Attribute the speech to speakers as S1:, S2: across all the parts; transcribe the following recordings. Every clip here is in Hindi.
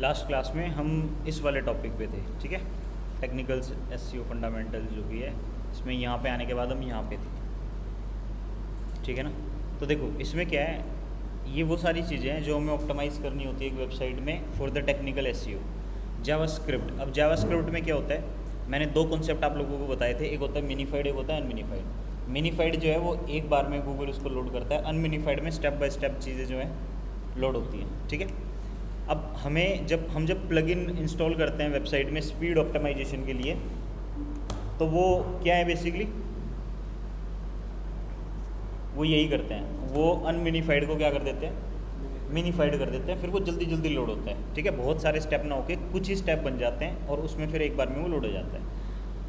S1: लास्ट क्लास में हम इस वाले टॉपिक पे थे, ठीक है, टेक्निकल एसईओ फंडामेंटल जो भी है, इसमें यहाँ पे आने के बाद हम यहाँ पे थे, ठीक है ना। तो देखो इसमें क्या है, ये वो सारी चीज़ें हैं जो हमें ऑप्टिमाइज़ करनी होती है एक वेबसाइट में for the technical SEO. JavaScript, अब जावास्क्रिप्ट में क्या होता है, मैंने दो कॉन्सेप्ट आप लोगों को बताए थे, एक होता है मिनीफाइड, एक होता है अनमिनीफाइड। मिनीफाइड जो है वो एक बार में गूगल उसको लोड करता है, अनमिनीफाइड में स्टेप बाय स्टेप चीज़ें जो है लोड होती हैं, ठीक है। अब हमें जब प्लगइन इंस्टॉल करते हैं वेबसाइट में स्पीड ऑप्टिमाइजेशन के लिए, तो वो क्या है बेसिकली, वो यही करते हैं, वो अनमिनीफाइड को क्या कर देते हैं, मिनीफाइड कर देते हैं, फिर वो जल्दी जल्दी लोड होता है, ठीक है। बहुत सारे स्टेप ना होके कुछ ही स्टेप बन जाते हैं और उसमें फिर एक बार में वो लोड हो जाता है।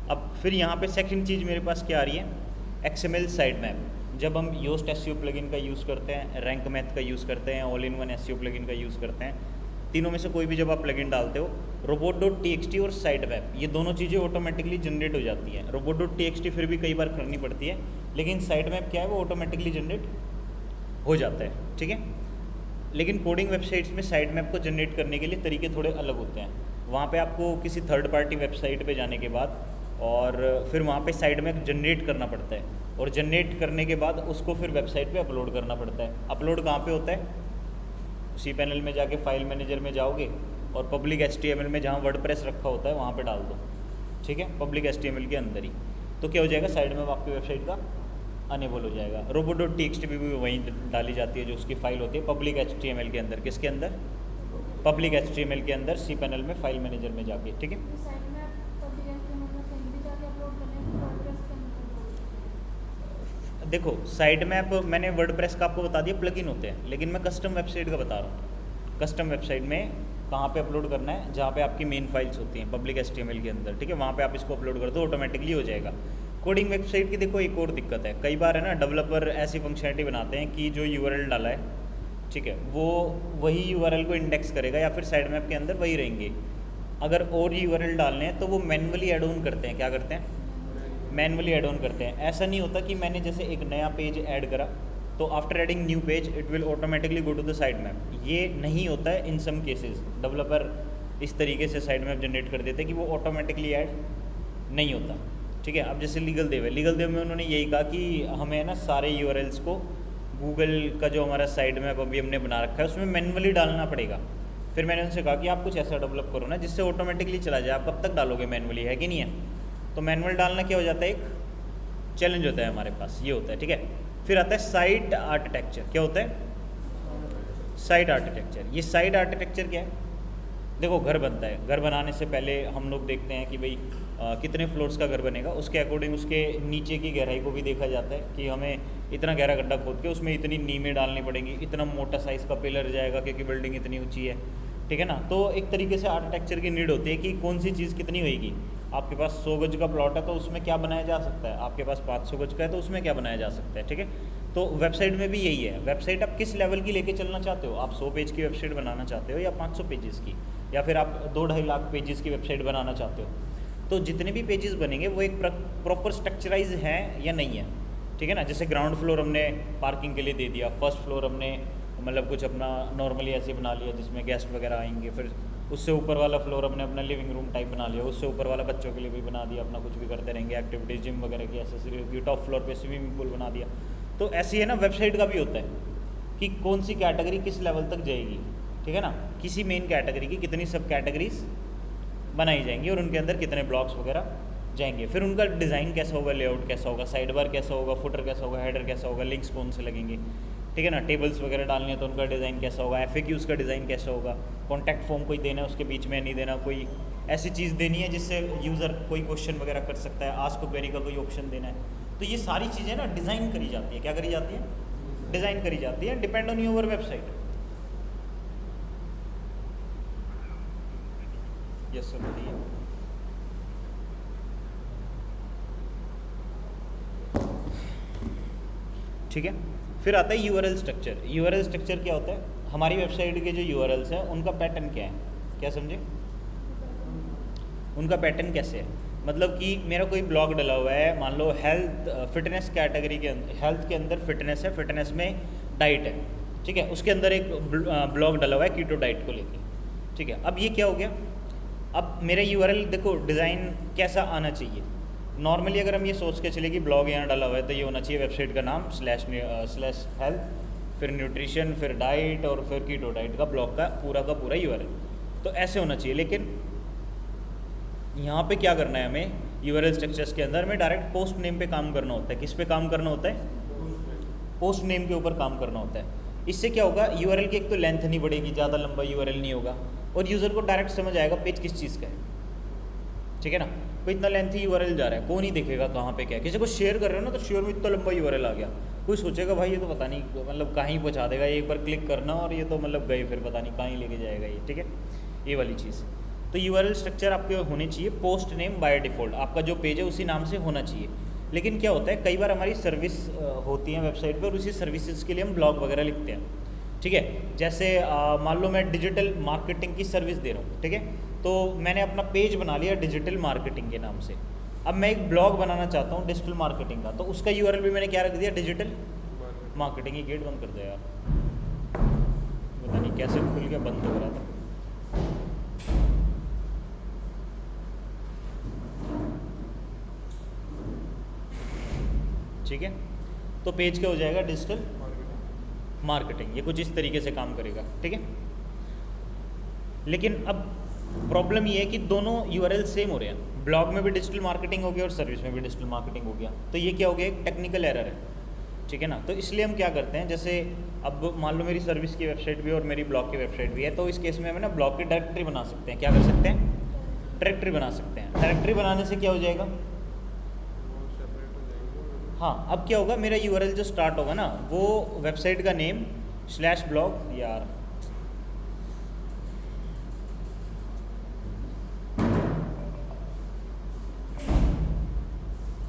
S1: अब फिर यहाँ पे सेकंड चीज़ मेरे पास क्या आ रही है, एक्सएमएल साइट मैप। जब हम योस्ट एसईओ प्लगइन का यूज़ करते हैं, रैंक मैथ का यूज़ करते हैं, all in one SEO plugin का यूज़ करते हैं, तीनों में से कोई भी जब आप प्लगइन डालते हो, robot.txt और साइट मैप, ये दोनों चीज़ें ऑटोमेटिकली जनरेट हो जाती हैं। robot.txt फिर भी कई बार करनी पड़ती है, लेकिन साइट मैप क्या है, वो ऑटोमेटिकली जनरेट हो जाता है, ठीक है। लेकिन कोडिंग वेबसाइट्स में साइट मैप को जनरेट करने के लिए तरीके थोड़े अलग होते हैं। वहाँ पे आपको किसी थर्ड पार्टी वेबसाइट पे जाने के बाद और फिर वहाँ पे साइट मैप जनरेट करना पड़ता है, और जनरेट करने के बाद उसको फिर वेबसाइट पे अपलोड करना पड़ता है। अपलोड कहाँ पे होता है, सी पैनल में जाके फाइल मैनेजर में जाओगे और पब्लिक HTML में जहाँ वर्डप्रेस रखा होता है वहाँ पे डाल दो, ठीक है, पब्लिक HTML के अंदर ही। तो क्या हो जाएगा, साइड में आपकी वेबसाइट का अनेबल हो जाएगा। robot.txt भी वहीं डाली जाती है, जो उसकी फाइल होती है पब्लिक HTML के अंदर। किसके अंदर, पब्लिक HTML के अंदर सी पैनल में फाइल मैनेजर में जाके, ठीक है। देखो साइट मैप मैंने वर्डप्रेस का आपको बता दिया, प्लगइन होते हैं, लेकिन मैं कस्टम वेबसाइट का बता रहा हूँ। कस्टम वेबसाइट में कहाँ पे अपलोड करना है, जहाँ पे आपकी मेन फाइल्स होती हैं पब्लिक HTML के अंदर, ठीक है, वहाँ पे आप इसको अपलोड कर दो, ऑटोमेटिकली हो जाएगा। कोडिंग वेबसाइट की देखो एक और दिक्कत है, कई बार है ना, डेवलपर ऐसी फंक्शनलिटी बनाते हैं कि जो URL डाला है, ठीक है, वो वही URL को इंडेक्स करेगा या फिर साइट मैप के अंदर वही रहेंगे। अगर और URL डालने हैं तो वो मैनुअली एड ऑन करते हैं, क्या करते हैं, मैनुअली ऐड ऑन करते हैं। ऐसा नहीं होता कि मैंने जैसे एक नया पेज ऐड करा तो after adding new page it will automatically go to the site map, ये नहीं होता है। इन सम केसेस डेवलपर इस तरीके से साइट मैप जनरेट कर देते हैं कि वो ऑटोमेटिकली ऐड नहीं होता, ठीक है। अब जैसे लीगल देव है, लीगल देव में उन्होंने यही कहा कि हमें ना सारे URLs को गूगल का जो हमारा साइट मैप अभी हमने बना रखा है उसमें मैनुअली डालना पड़ेगा। फिर मैंने उनसे कहा कि आप कुछ ऐसा डेवलप करो ना जिससे ऑटोमेटिकली चला जाए, आप कब तक डालोगे मैनुअली, है कि नहीं है। तो मैनुअल डालना क्या हो जाता है, एक चैलेंज होता है हमारे पास, ये होता है, ठीक है। फिर आता है साइट आर्किटेक्चर। क्या होता है, साइट आर्किटेक्चर। ये साइट आर्किटेक्चर क्या है, देखो घर बनता है, घर बनाने से पहले हम लोग देखते हैं कि भाई कितने फ्लोर्स का घर बनेगा, उसके अकॉर्डिंग उसके नीचे की गहराई को भी देखा जाता है कि हमें इतना गहरा गड्ढा खोद के उसमें इतनी नीमें डालनी पड़ेंगी, इतना मोटा साइज़ का पिलर जाएगा क्योंकि बिल्डिंग इतनी ऊंची है, ठीक है ना। तो एक तरीके से आर्किटेक्चर की नीड होती है कि कौन सी चीज़ कितनी होएगी। आपके पास 100 गज का प्लॉट है तो उसमें क्या बनाया जा सकता है, आपके पास 500 गज का है तो उसमें क्या बनाया जा सकता है, ठीक है। तो वेबसाइट में भी यही है, वेबसाइट आप किस लेवल की लेके चलना चाहते हो, आप 100 पेज की वेबसाइट बनाना चाहते हो या 500 पेजेस की, या फिर आप 2-2.5 लाख पेजेस की वेबसाइट बनाना चाहते हो। तो जितने भी पेजेस बनेंगे वो एक प्रॉपर स्ट्रक्चराइज हैं या नहीं है, ठीक है ना। जैसे ग्राउंड फ्लोर हमने पार्किंग के लिए दे दिया, फर्स्ट फ्लोर हमने मतलब कुछ अपना नॉर्मली ऐसे बना लिया जिसमें गेस्ट वगैरह आएंगे, फिर उससे ऊपर वाला फ्लोर हमने अपना लिविंग रूम टाइप बना लिया, उससे ऊपर वाला बच्चों के लिए भी बना दिया, अपना कुछ भी करते रहेंगे, एक्टिविटीज़ जिम वगैरह की एसेसरी होगी, टॉप फ्लोर पे स्विमिंग पूल बना दिया। तो ऐसी है ना, वेबसाइट का भी होता है कि कौन सी कैटेगरी किस लेवल तक जाएगी, ठीक है ना। किसी मेन कैटेगरी की कितनी सब कैटेगरीज बनाई जाएंगी और उनके अंदर कितने ब्लॉक्स वगैरह जाएंगे, फिर उनका डिज़ाइन कैसा होगा, लेआउट कैसा होगा, साइड बार कैसा होगा, फुटर कैसा होगा, हेडर कैसा होगा, लिंक्स कौन से लगेंगे, ठीक है ना। टेबल्स वगैरह डालने हैं तो उनका डिज़ाइन कैसा होगा, FAQs का डिज़ाइन कैसा होगा, कॉन्टैक्ट फॉर्म कोई देना है उसके बीच में नहीं देना, कोई ऐसी चीज़ देनी है जिससे यूज़र कोई क्वेश्चन वगैरह कर सकता है, आस्क क्वेरी का कोई ऑप्शन देना है। तो ये सारी चीज़ें ना डिज़ाइन करी जाती है, क्या करी जाती है, डिज़ाइन करी जाती है, depend on your website. Yes sir बताइए। ठीक है, फिर आता है URL स्ट्रक्चर। URL स्ट्रक्चर क्या होता है, हमारी वेबसाइट के जो URLs हैं उनका पैटर्न क्या है, क्या समझे, उनका पैटर्न कैसे है। मतलब कि मेरा कोई ब्लॉग डला हुआ है, मान लो हेल्थ फिटनेस कैटेगरी के अंदर, हेल्थ के अंदर फिटनेस है, फिटनेस में डाइट है, ठीक है, उसके अंदर एक ब्लॉग डला हुआ है कीटो डाइट को लेके, ठीक है, अब ये क्या हो गया, अब मेरा यूआरएल देखो डिज़ाइन कैसा आना चाहिए। नॉर्मली अगर हम ये सोच के चले कि ब्लॉग यहाँ डाला हुआ है तो ये होना चाहिए वेबसाइट का नाम स्लैश हेल्थ, फिर न्यूट्रिशन, फिर डाइट और फिर कीटो डाइट का ब्लॉग का पूरा यूआरएल, तो ऐसे होना चाहिए। लेकिन यहाँ पे क्या करना है हमें, यूआरएल स्ट्रक्चर्स के अंदर में डायरेक्ट पोस्ट नेम पे काम करना होता है। किस पे काम करना होता है, पोस्ट नेम के ऊपर काम करना होता है। इससे क्या होगा, यूआरएल की एक तो लेंथ नहीं बढ़ेगी, ज़्यादा लंबा यूआरएल नहीं होगा, और यूज़र को डायरेक्ट समझ आएगा पेज किस चीज़ का है, ठीक है ना। कोई इतना लेंथी यूआरएल जा रहा है, कौन ही देखेगा कहाँ पे क्या है। किसी को शेयर कर रहे हो ना तो शेयर में इतना लंबा यूआरएल आ गया, कोई सोचेगा भाई ये तो पता नहीं मतलब कहाँ ही पहुँचा देगा, एक बार क्लिक करना और ये तो मतलब गए, फिर पता नहीं कहाँ ही लेके जाएगा ये, ठीक है, ये वाली चीज़। तो यूआरएल स्ट्रक्चर आपके होने चाहिए पोस्ट नेम बाय डिफ़ॉल्ट, आपका जो पेज है उसी नाम से होना चाहिए। लेकिन क्या होता है, कई बार हमारी सर्विस होती है वेबसाइट पर, उसी सर्विसेज के लिए हम ब्लॉग वगैरह लिखते हैं, ठीक है। जैसे मान लो मैं डिजिटल मार्केटिंग की सर्विस दे रहा हूँ, ठीक है, तो मैंने अपना पेज बना लिया डिजिटल मार्केटिंग के नाम से। अब मैं एक ब्लॉग बनाना चाहता हूँ डिजिटल मार्केटिंग का, तो उसका यूआरएल भी मैंने क्या रख दिया, डिजिटल मार्केटिंग। ये गेट बंद कर दो यार, पता नहीं कैसे खुल गया, बंद हो रहा था। ठीक है, तो पेज क्या हो जाएगा, डिजिटल मार्केटिंग। ये कुछ इस तरीके से काम करेगा, ठीक है। लेकिन अब प्रॉब्लम ये है कि दोनों यूआरएल सेम हो रहे हैं, ब्लॉग में भी डिजिटल मार्केटिंग हो गया और सर्विस में भी डिजिटल मार्केटिंग हो गया, तो ये क्या हो गया, एक टेक्निकल एरर है, ठीक है ना। तो इसलिए हम क्या करते हैं, जैसे अब मान लो मेरी सर्विस की वेबसाइट भी है और मेरी ब्लॉग की वेबसाइट भी है, तो इस केस में हम ना ब्लॉग की डायरेक्टरी बना सकते हैं। क्या कर सकते हैं, डायरेक्टरी बना सकते हैं। डायरेक्टरी बनाने से क्या हो जाएगा, हाँ, अब क्या होगा, मेरा यूआरएल जो स्टार्ट होगा ना वो वेबसाइट का नेम स्लैश ब्लॉग, यार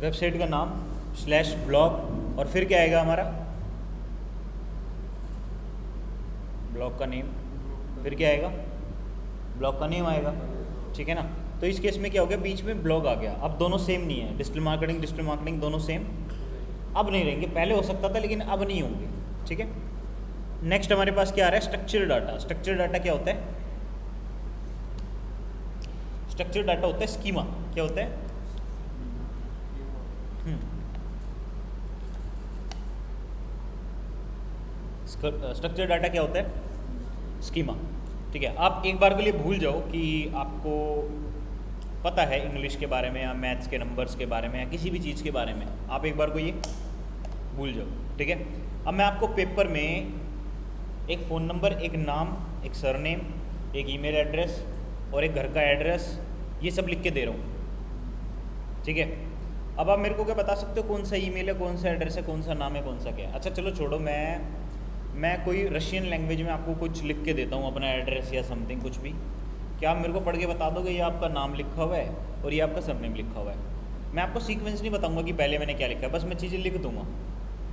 S1: वेबसाइट का नाम स्लैश ब्लॉग, और फिर क्या आएगा हमारा, ब्लॉग का नेम, फिर क्या आएगा, ब्लॉग का नेम आएगा, ठीक है ना। तो इस केस में क्या हो गया, बीच में ब्लॉग आ गया। अब दोनों सेम नहीं है, डिजिटल मार्केटिंग दोनों सेम अब नहीं रहेंगे, पहले हो सकता था लेकिन अब नहीं होंगे, ठीक है। नेक्स्ट हमारे पास क्या आ रहा है, स्ट्रक्चर डाटा। स्ट्रक्चर डाटा क्या होता है, स्ट्रक्चर डाटा होता है स्कीमा। क्या होता है, स्ट्रक्चर डाटा क्या होता है, स्कीमा, ठीक है। आप एक बार के लिए भूल जाओ कि आपको पता है इंग्लिश के बारे में या मैथ्स के नंबर्स के बारे में या किसी भी चीज़ के बारे में, आप एक बार को ये भूल जाओ, ठीक है। अब मैं आपको पेपर में एक फ़ोन नंबर, एक नाम, एक सरनेम, एक ईमेल एड्रेस और एक घर का एड्रेस, ये सब लिख के दे रहा हूँ, ठीक है। अब आप मेरे को क्या बता सकते हो कौन सा ईमेल है, कौन सा एड्रेस है, कौन सा नाम है, कौन सा क्या है। अच्छा चलो छोड़ो, मैं कोई रशियन लैंग्वेज में आपको कुछ लिख के देता हूँ, अपना एड्रेस या समथिंग कुछ भी, क्या आप मेरे को पढ़ के बता दोगे ये आपका नाम लिखा हुआ है और ये आपका सरनेम लिखा हुआ है। मैं आपको सीक्वेंस नहीं बताऊंगा कि पहले मैंने क्या लिखा है, बस मैं चीज़ें लिख दूंगा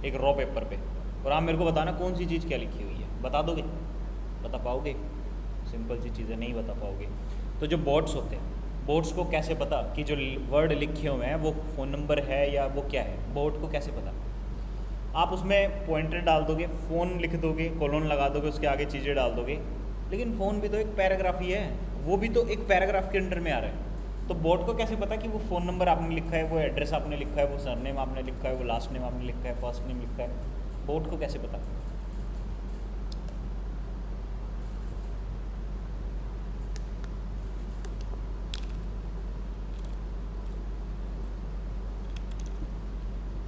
S1: एक रॉ पेपर पे, और आप मेरे को बताना कौन सी चीज़ क्या लिखी हुई है। बता दोगे, बता पाओगे, सिंपल सी चीज़ें नहीं बता पाओगे। तो जो बोट्स होते हैं, बोट्स को कैसे पता कि जो वर्ड लिखे हुए हैं वो फ़ोन नंबर है या वो क्या है, बोट को कैसे पता। आप उसमें पॉइंटर डाल दोगे, फ़ोन लिख दोगे, कोलोन लगा दोगे, उसके आगे चीज़ें डाल दोगे, लेकिन फ़ोन भी तो एक पैराग्राफ ही है, वो भी तो एक पैराग्राफ के अंडर में आ रहा है। तो बोट को कैसे पता कि वो फ़ोन नंबर आपने लिखा है, वो एड्रेस आपने लिखा है, वो सरनेम आपने लिखा है, वो लास्ट नेम आपने लिखा है, फर्स्ट नेम लिखा है, बोट को कैसे पता।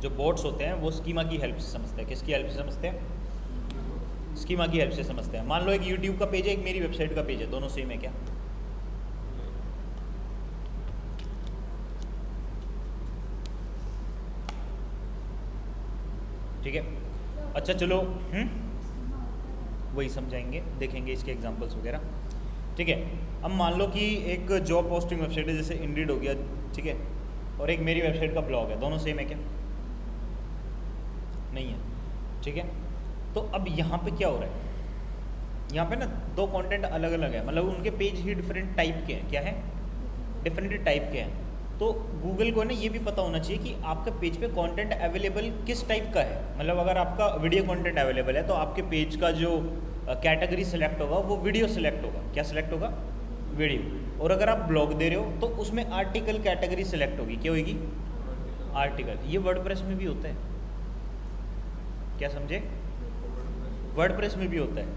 S1: जो बोट्स होते हैं वो स्कीमा की हेल्प से समझते हैं। किसकी हेल्प से समझते हैं, स्कीमा की हेल्प से समझते हैं। मान लो एक यूट्यूब का पेज है, एक मेरी वेबसाइट का पेज है, दोनों सेम है क्या, ठीक है। अच्छा चलो वही समझाएंगे, देखेंगे इसके एग्जांपल्स वगैरह, ठीक है। अब मान लो कि एक जॉब पोस्टिंग वेबसाइट है जैसे इंडीड हो गया, ठीक है, और एक मेरी वेबसाइट का ब्लॉग है, दोनों सेम है क्या, नहीं है, ठीक है। तो अब यहाँ पे क्या हो रहा है, यहाँ पे ना दो कंटेंट अलग अलग है, मतलब उनके पेज ही डिफरेंट टाइप के हैं। क्या है, डिफरेंट टाइप के हैं। तो गूगल को ना ये भी पता होना चाहिए कि आपके पेज पे कंटेंट अवेलेबल किस टाइप का है। मतलब अगर आपका वीडियो कंटेंट अवेलेबल है तो आपके पेज का जो कैटेगरी सेलेक्ट होगा वो वीडियो सेलेक्ट होगा। क्या सेलेक्ट होगा? वीडियो। और अगर आप ब्लॉग दे रहे हो तो उसमें आर्टिकल कैटेगरी सेलेक्ट होगी। क्या होगी? आर्टिकल। ये वर्डप्रेस में भी होता है। क्या समझे? वर्डप्रेस में भी होता है,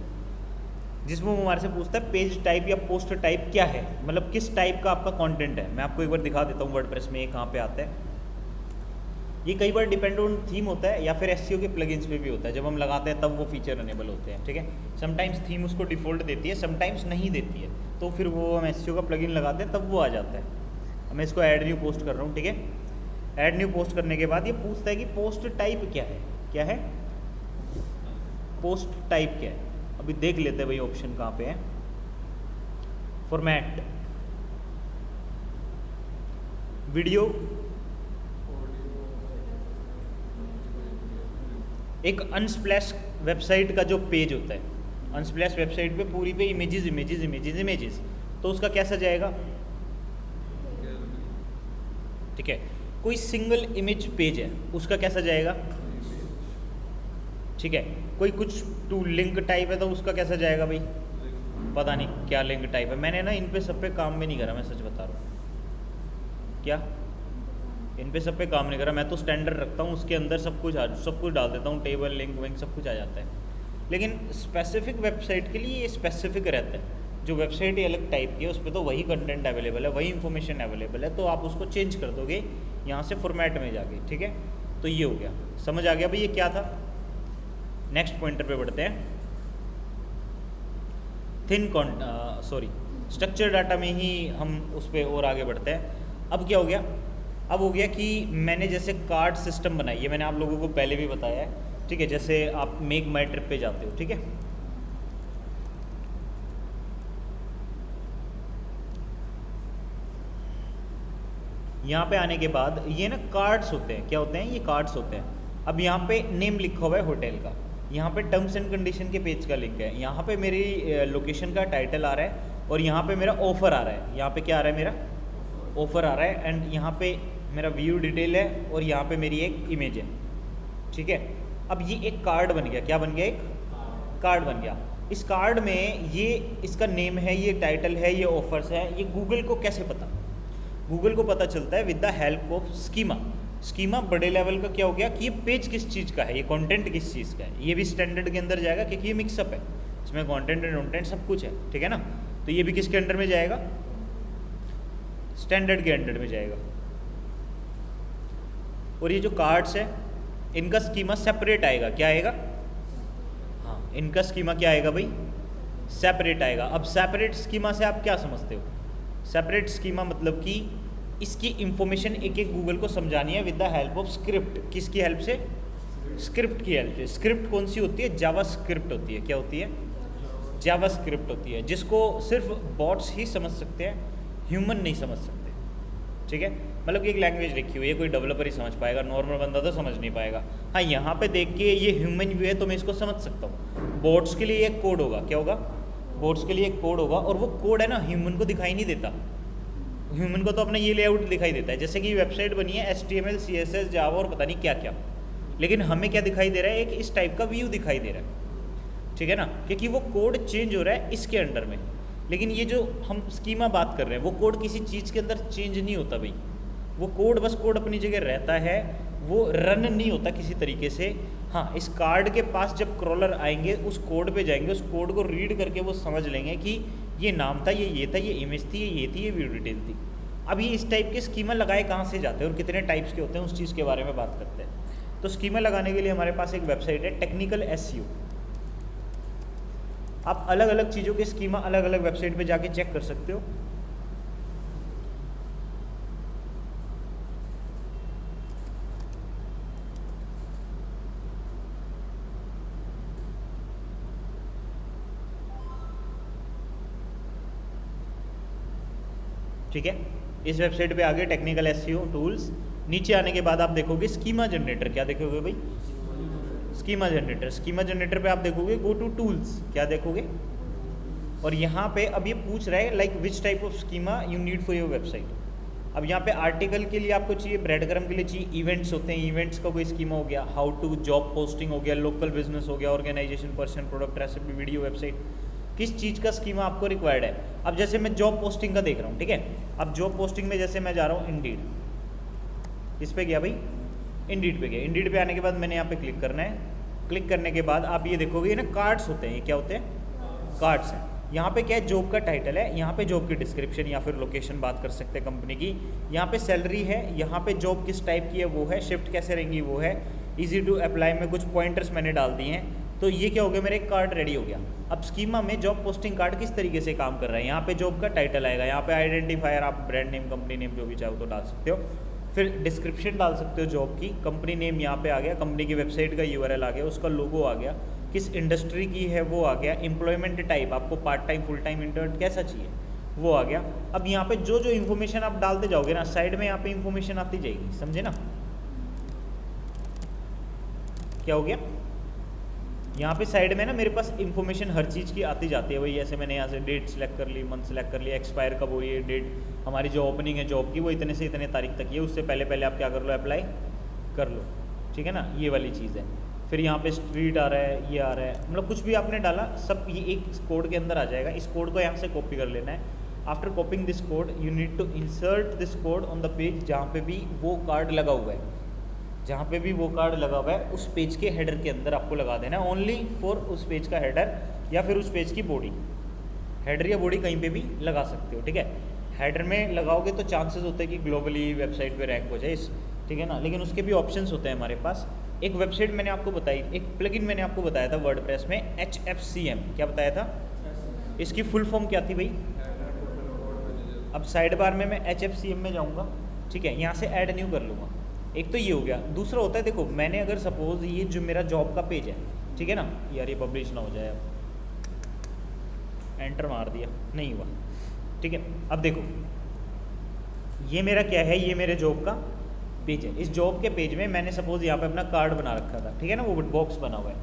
S1: जिसमें वो हमारे से पूछता है पेज टाइप या पोस्ट टाइप क्या है, मतलब किस टाइप का आपका कंटेंट है। मैं आपको एक बार दिखा देता हूँ वर्डप्रेस में ये कहाँ पे आता है। ये कई बार डिपेंड ऑन थीम होता है या फिर एसईओ के प्लगइन्स पे भी होता है। जब हम लगाते हैं तब वो फीचर अनेबल होते हैं, ठीक है। समटाइम्स थीम उसको डिफ़ॉल्ट देती है, समटाइम्स नहीं देती है, तो फिर वो हम एसईओ का प्लगइन लगाते हैं तब वो आ जाता है। मैं इसको ऐड न्यू पोस्ट कर रहा हूँ, ठीक है। ऐड न्यू पोस्ट करने के बाद ये पूछता है कि पोस्ट टाइप क्या है। क्या है? पोस्ट टाइप क्या है। अभी देख लेते हैं भाई ऑप्शन कहाँ पे है। फॉर्मेट, वीडियो, एक अनस्प्लैश वेबसाइट का जो पेज होता है, अनस्प्लैश वेबसाइट पे पूरी पे इमेजेस इमेजेस इमेजेस इमेजेस, तो उसका कैसा जाएगा? ठीक है। कोई सिंगल इमेज पेज है उसका कैसा जाएगा? ठीक है। कोई कुछ टू लिंक टाइप है तो उसका कैसा जाएगा भाई? पता नहीं क्या लिंक टाइप है। मैंने ना इन पे सब पे काम भी नहीं करा, मैं सच बता रहा हूँ। क्या इन पे सब पे काम नहीं करा, मैं तो स्टैंडर्ड रखता हूँ, उसके अंदर सब कुछ डाल देता हूँ, टेबल लिंक विंक सब कुछ आ जाता है। लेकिन स्पेसिफिक वेबसाइट के लिए ये स्पेसिफिक रहता है। जो वेबसाइट ही अलग टाइप की है उस पर तो वही कंटेंट अवेलेबल है, वही इंफॉर्मेशन अवेलेबल है, तो आप उसको चेंज कर दोगे यहाँ से फॉर्मेट में जाके, ठीक है। तो ये हो गया, समझ आ गया भाई ये क्या था। नेक्स्ट पॉइंटर पे बढ़ते हैं। स्ट्रक्चर डाटा में ही हम उस पर और आगे बढ़ते हैं। अब क्या हो गया? अब हो गया कि मैंने जैसे कार्ड सिस्टम बनाई है, मैंने आप लोगों को पहले भी बताया है, ठीक है। जैसे आप मेक माई ट्रिप पे जाते हो, ठीक है। यहाँ पे आने के बाद ये ना कार्ड्स होते हैं। क्या होते हैं? ये कार्ड्स होते हैं। अब यहाँ पे नेम लिखा हुआ है होटल का, यहाँ पे टर्म्स एंड कंडीशन के पेज का लिंक है, यहाँ पे मेरी लोकेशन का टाइटल आ रहा है, और यहाँ पे मेरा ऑफर आ रहा है। यहाँ पे क्या आ रहा है? मेरा ऑफर आ रहा है। एंड यहाँ पे मेरा व्यू डिटेल है, और यहाँ पे मेरी एक इमेज है, ठीक है। अब ये एक कार्ड बन गया। क्या बन गया? एक कार्ड बन गया। इस कार्ड में ये इसका नेम है, ये टाइटल है, ये ऑफर्स है। ये गूगल को कैसे पता? गूगल को पता चलता है with the help of schema. Schema बड़े लेवल का क्या हो गया कि ये पेज किस चीज़ का है, ये कंटेंट किस चीज़ का है। ये भी स्टैंडर्ड के अंदर जाएगा क्योंकि ये मिक्सअप है, इसमें कंटेंट एंड कंटेंट सब कुछ है, ठीक है ना। तो ये भी किसके अंडर में जाएगा? स्टैंडर्ड के अंडर में जाएगा। और ये जो कार्ड्स है इनका स्कीमा सेपरेट आएगा। क्या आएगा? हाँ, इनका स्कीमा क्या आएगा भाई? सेपरेट आएगा। अब सेपरेट स्कीमा से आप क्या समझते हो? सेपरेट स्कीमा मतलब कि इसकी इंफॉर्मेशन एक एक गूगल को समझानी है with the help of script. किसकी हेल्प से? स्क्रिप्ट की हेल्प से। स्क्रिप्ट कौन सी होती है? जावा स्क्रिप्ट होती है। क्या होती है? जावा स्क्रिप्ट होती है, जिसको सिर्फ बॉट्स ही समझ सकते हैं, ह्यूमन नहीं समझ सकते, ठीक है। मतलब कि एक लैंग्वेज लिखी हुई है, कोई डेवलपर ही समझ पाएगा, नॉर्मल बंदा तो समझ नहीं पाएगा। हाँ, यहाँ पे देख के ये ह्यूमन व्यू है तो मैं इसको समझ सकता हूँ। बोट्स के लिए एक कोड होगा। क्या होगा? बोट्स के लिए एक कोड होगा, और वो कोड है ना ह्यूमन को दिखाई नहीं देता। ह्यूमन को तो अपना ये लेआउट दिखाई देता है, जैसे कि वेबसाइट बनी है HTML CSS जावा और पता नहीं क्या क्या, लेकिन हमें क्या दिखाई दे रहा है? एक इस टाइप का व्यू दिखाई दे रहा है, ठीक है ना, क्योंकि वो कोड चेंज हो रहा है इसके अंडर में। लेकिन ये जो हम स्कीमा बात कर रहे हैं वो कोड किसी चीज़ के अंदर चेंज नहीं होता भाई। वो कोड बस कोड अपनी जगह रहता है, वो रन नहीं होता किसी तरीके से। हाँ, इस कार्ड के पास जब क्रॉलर आएंगे उस कोड पे जाएंगे, उस कोड को रीड करके वो समझ लेंगे कि ये नाम था, ये था, ये इमेज थी, ये थी, ये व्यू डिटेल थी। अब ये इस टाइप के स्कीमा लगाए कहाँ से जाते हैं और कितने टाइप्स के होते हैं, उस चीज़ के बारे में बात करते हैं। तो स्कीमा लगाने के लिए हमारे पास एक वेबसाइट है टेक्निकल SEO। आप अलग अलग चीज़ों के स्कीमा अलग अलग वेबसाइट पे जाके चेक कर सकते हो। ठीक है, इस वेबसाइट पे आगे टेक्निकल SEO टूल्स, नीचे आने के बाद आप देखोगे स्कीमा जनरेटर। क्या देखोगे भाई? Schema generator. स्कीमा जनरेटर पे आप देखोगे गो टू टूल्स। क्या देखोगे? और यहाँ पे अब ये पूछ रहा है like which type of schema you need for your website. अब यहाँ पे आर्टिकल के लिए आपको चाहिए, ब्रेड क्रम के लिए चाहिए इवेंट्स होते हैं, इवेंट्स का कोई स्कीमा हो गया, हाउ टू जॉब पोस्टिंग हो गया, लोकल बिजनेस हो गया, organisation, person, product, recipe, video, website, किस चीज़ का स्कीमा आपको रिक्वायर्ड है। अब जैसे मैं जॉब पोस्टिंग का देख रहा हूँ, ठीक है। अब जॉब पोस्टिंग में जैसे मैं जा रहा हूँ इंडीड, इस पे गया भाई, इंडीड पे गया। इंडीड पे आने के बाद मैंने यहाँ पे क्लिक करना है। क्लिक करने के बाद आप ये देखोगे ना कार्ड्स होते हैं, ये क्या होते हैं, कार्ड्स हैं। यहाँ पे क्या है, जॉब का टाइटल है, यहाँ पे जॉब की डिस्क्रिप्शन या फिर लोकेशन बात कर सकते हैं कंपनी की, यहाँ पे सैलरी है, यहाँ पे जॉब किस टाइप की है वो है, शिफ्ट कैसे रहेंगी वो है, इजी टू अप्लाई में कुछ पॉइंटर्स मैंने डाल दिए हैं। तो ये क्या हो गया, मेरा एक कार्ड रेडी हो गया। अब स्कीमा में जॉब पोस्टिंग कार्ड किस तरीके से काम कर रहा है, यहाँ पे जॉब का टाइटल आएगा, यहाँ पे आइडेंटिफायर, आप ब्रांड नेम, कंपनी नेम जो भी चाहो तो डाल सकते हो, फिर डिस्क्रिप्शन डाल सकते हो जॉब की, कंपनी नेम यहाँ पे आ गया, कंपनी की वेबसाइट का यूआरएल आ गया, उसका लोगो आ गया, किस इंडस्ट्री की है वो आ गया, एम्प्लॉयमेंट टाइप आपको part time, full time, intern कैसा चाहिए वो आ गया। अब यहाँ पे जो जो इन्फॉर्मेशन आप डालते जाओगे ना, साइड में यहाँ पे इन्फॉर्मेशन आती जाएगी, समझे ना। क्या हो गया, यहाँ पे साइड में ना मेरे पास इन्फॉर्मेशन हर चीज़ की आती जाती है। वही ऐसे मैंने यहाँ से डेट सेलेक्ट कर ली, मंथ सेलेक्ट कर लिया, एक्सपायर कब हो रही है डेट, हमारी जो ओपनिंग है जॉब की वो इतने से इतने तारीख तक है, उससे पहले पहले आप क्या कर लो, अप्लाई कर लो, ठीक है ना, ये वाली चीज़ है। फिर यहाँ पे स्ट्रीट आ रहा है, ये आ रहा है, मतलब कुछ भी आपने डाला सब ये एक कोड के अंदर आ जाएगा। इस कोड को यहाँ से कॉपी कर लेना है। After copying this code you need to insert this code on the page जहाँ पे भी वो कार्ड लगा हुआ है, जहाँ पे भी वो कार्ड लगा हुआ है उस पेज के हेडर के अंदर आपको लगा देना है, ओनली फॉर उस पेज का हेडर या फिर उस पेज की बॉडी। हेडर या बॉडी कहीं पे भी लगा सकते हो, ठीक है। हेडर में लगाओगे तो चांसेस होते हैं कि ग्लोबली वेबसाइट पे रैंक हो जाए, ठीक है ना, लेकिन उसके भी ऑप्शंस होते हैं हमारे पास। एक वेबसाइट मैंने आपको बताई, एक प्लगइन मैंने आपको बताया था वर्डप्रेस में, HFCM, क्या बताया था, इसकी फुल फॉर्म क्या थी भाई। अब साइड बार में मैं HFCM में जाऊँगा, ठीक है, यहाँ से ऐड न्यू कर लूँगा। एक तो ये हो गया। दूसरा होता है, देखो मैंने अगर सपोज ये जो मेरा जॉब का पेज है, ठीक है ना, यार ये पब्लिश ना हो जाए, अब एंटर मार दिया, नहीं हुआ, ठीक है। अब देखो ये मेरा क्या है, ये मेरे जॉब का पेज है। इस जॉब के पेज में मैंने सपोज यहाँ पे अपना कार्ड बना रखा था, ठीक है ना, वो बॉक्स बना हुआ है,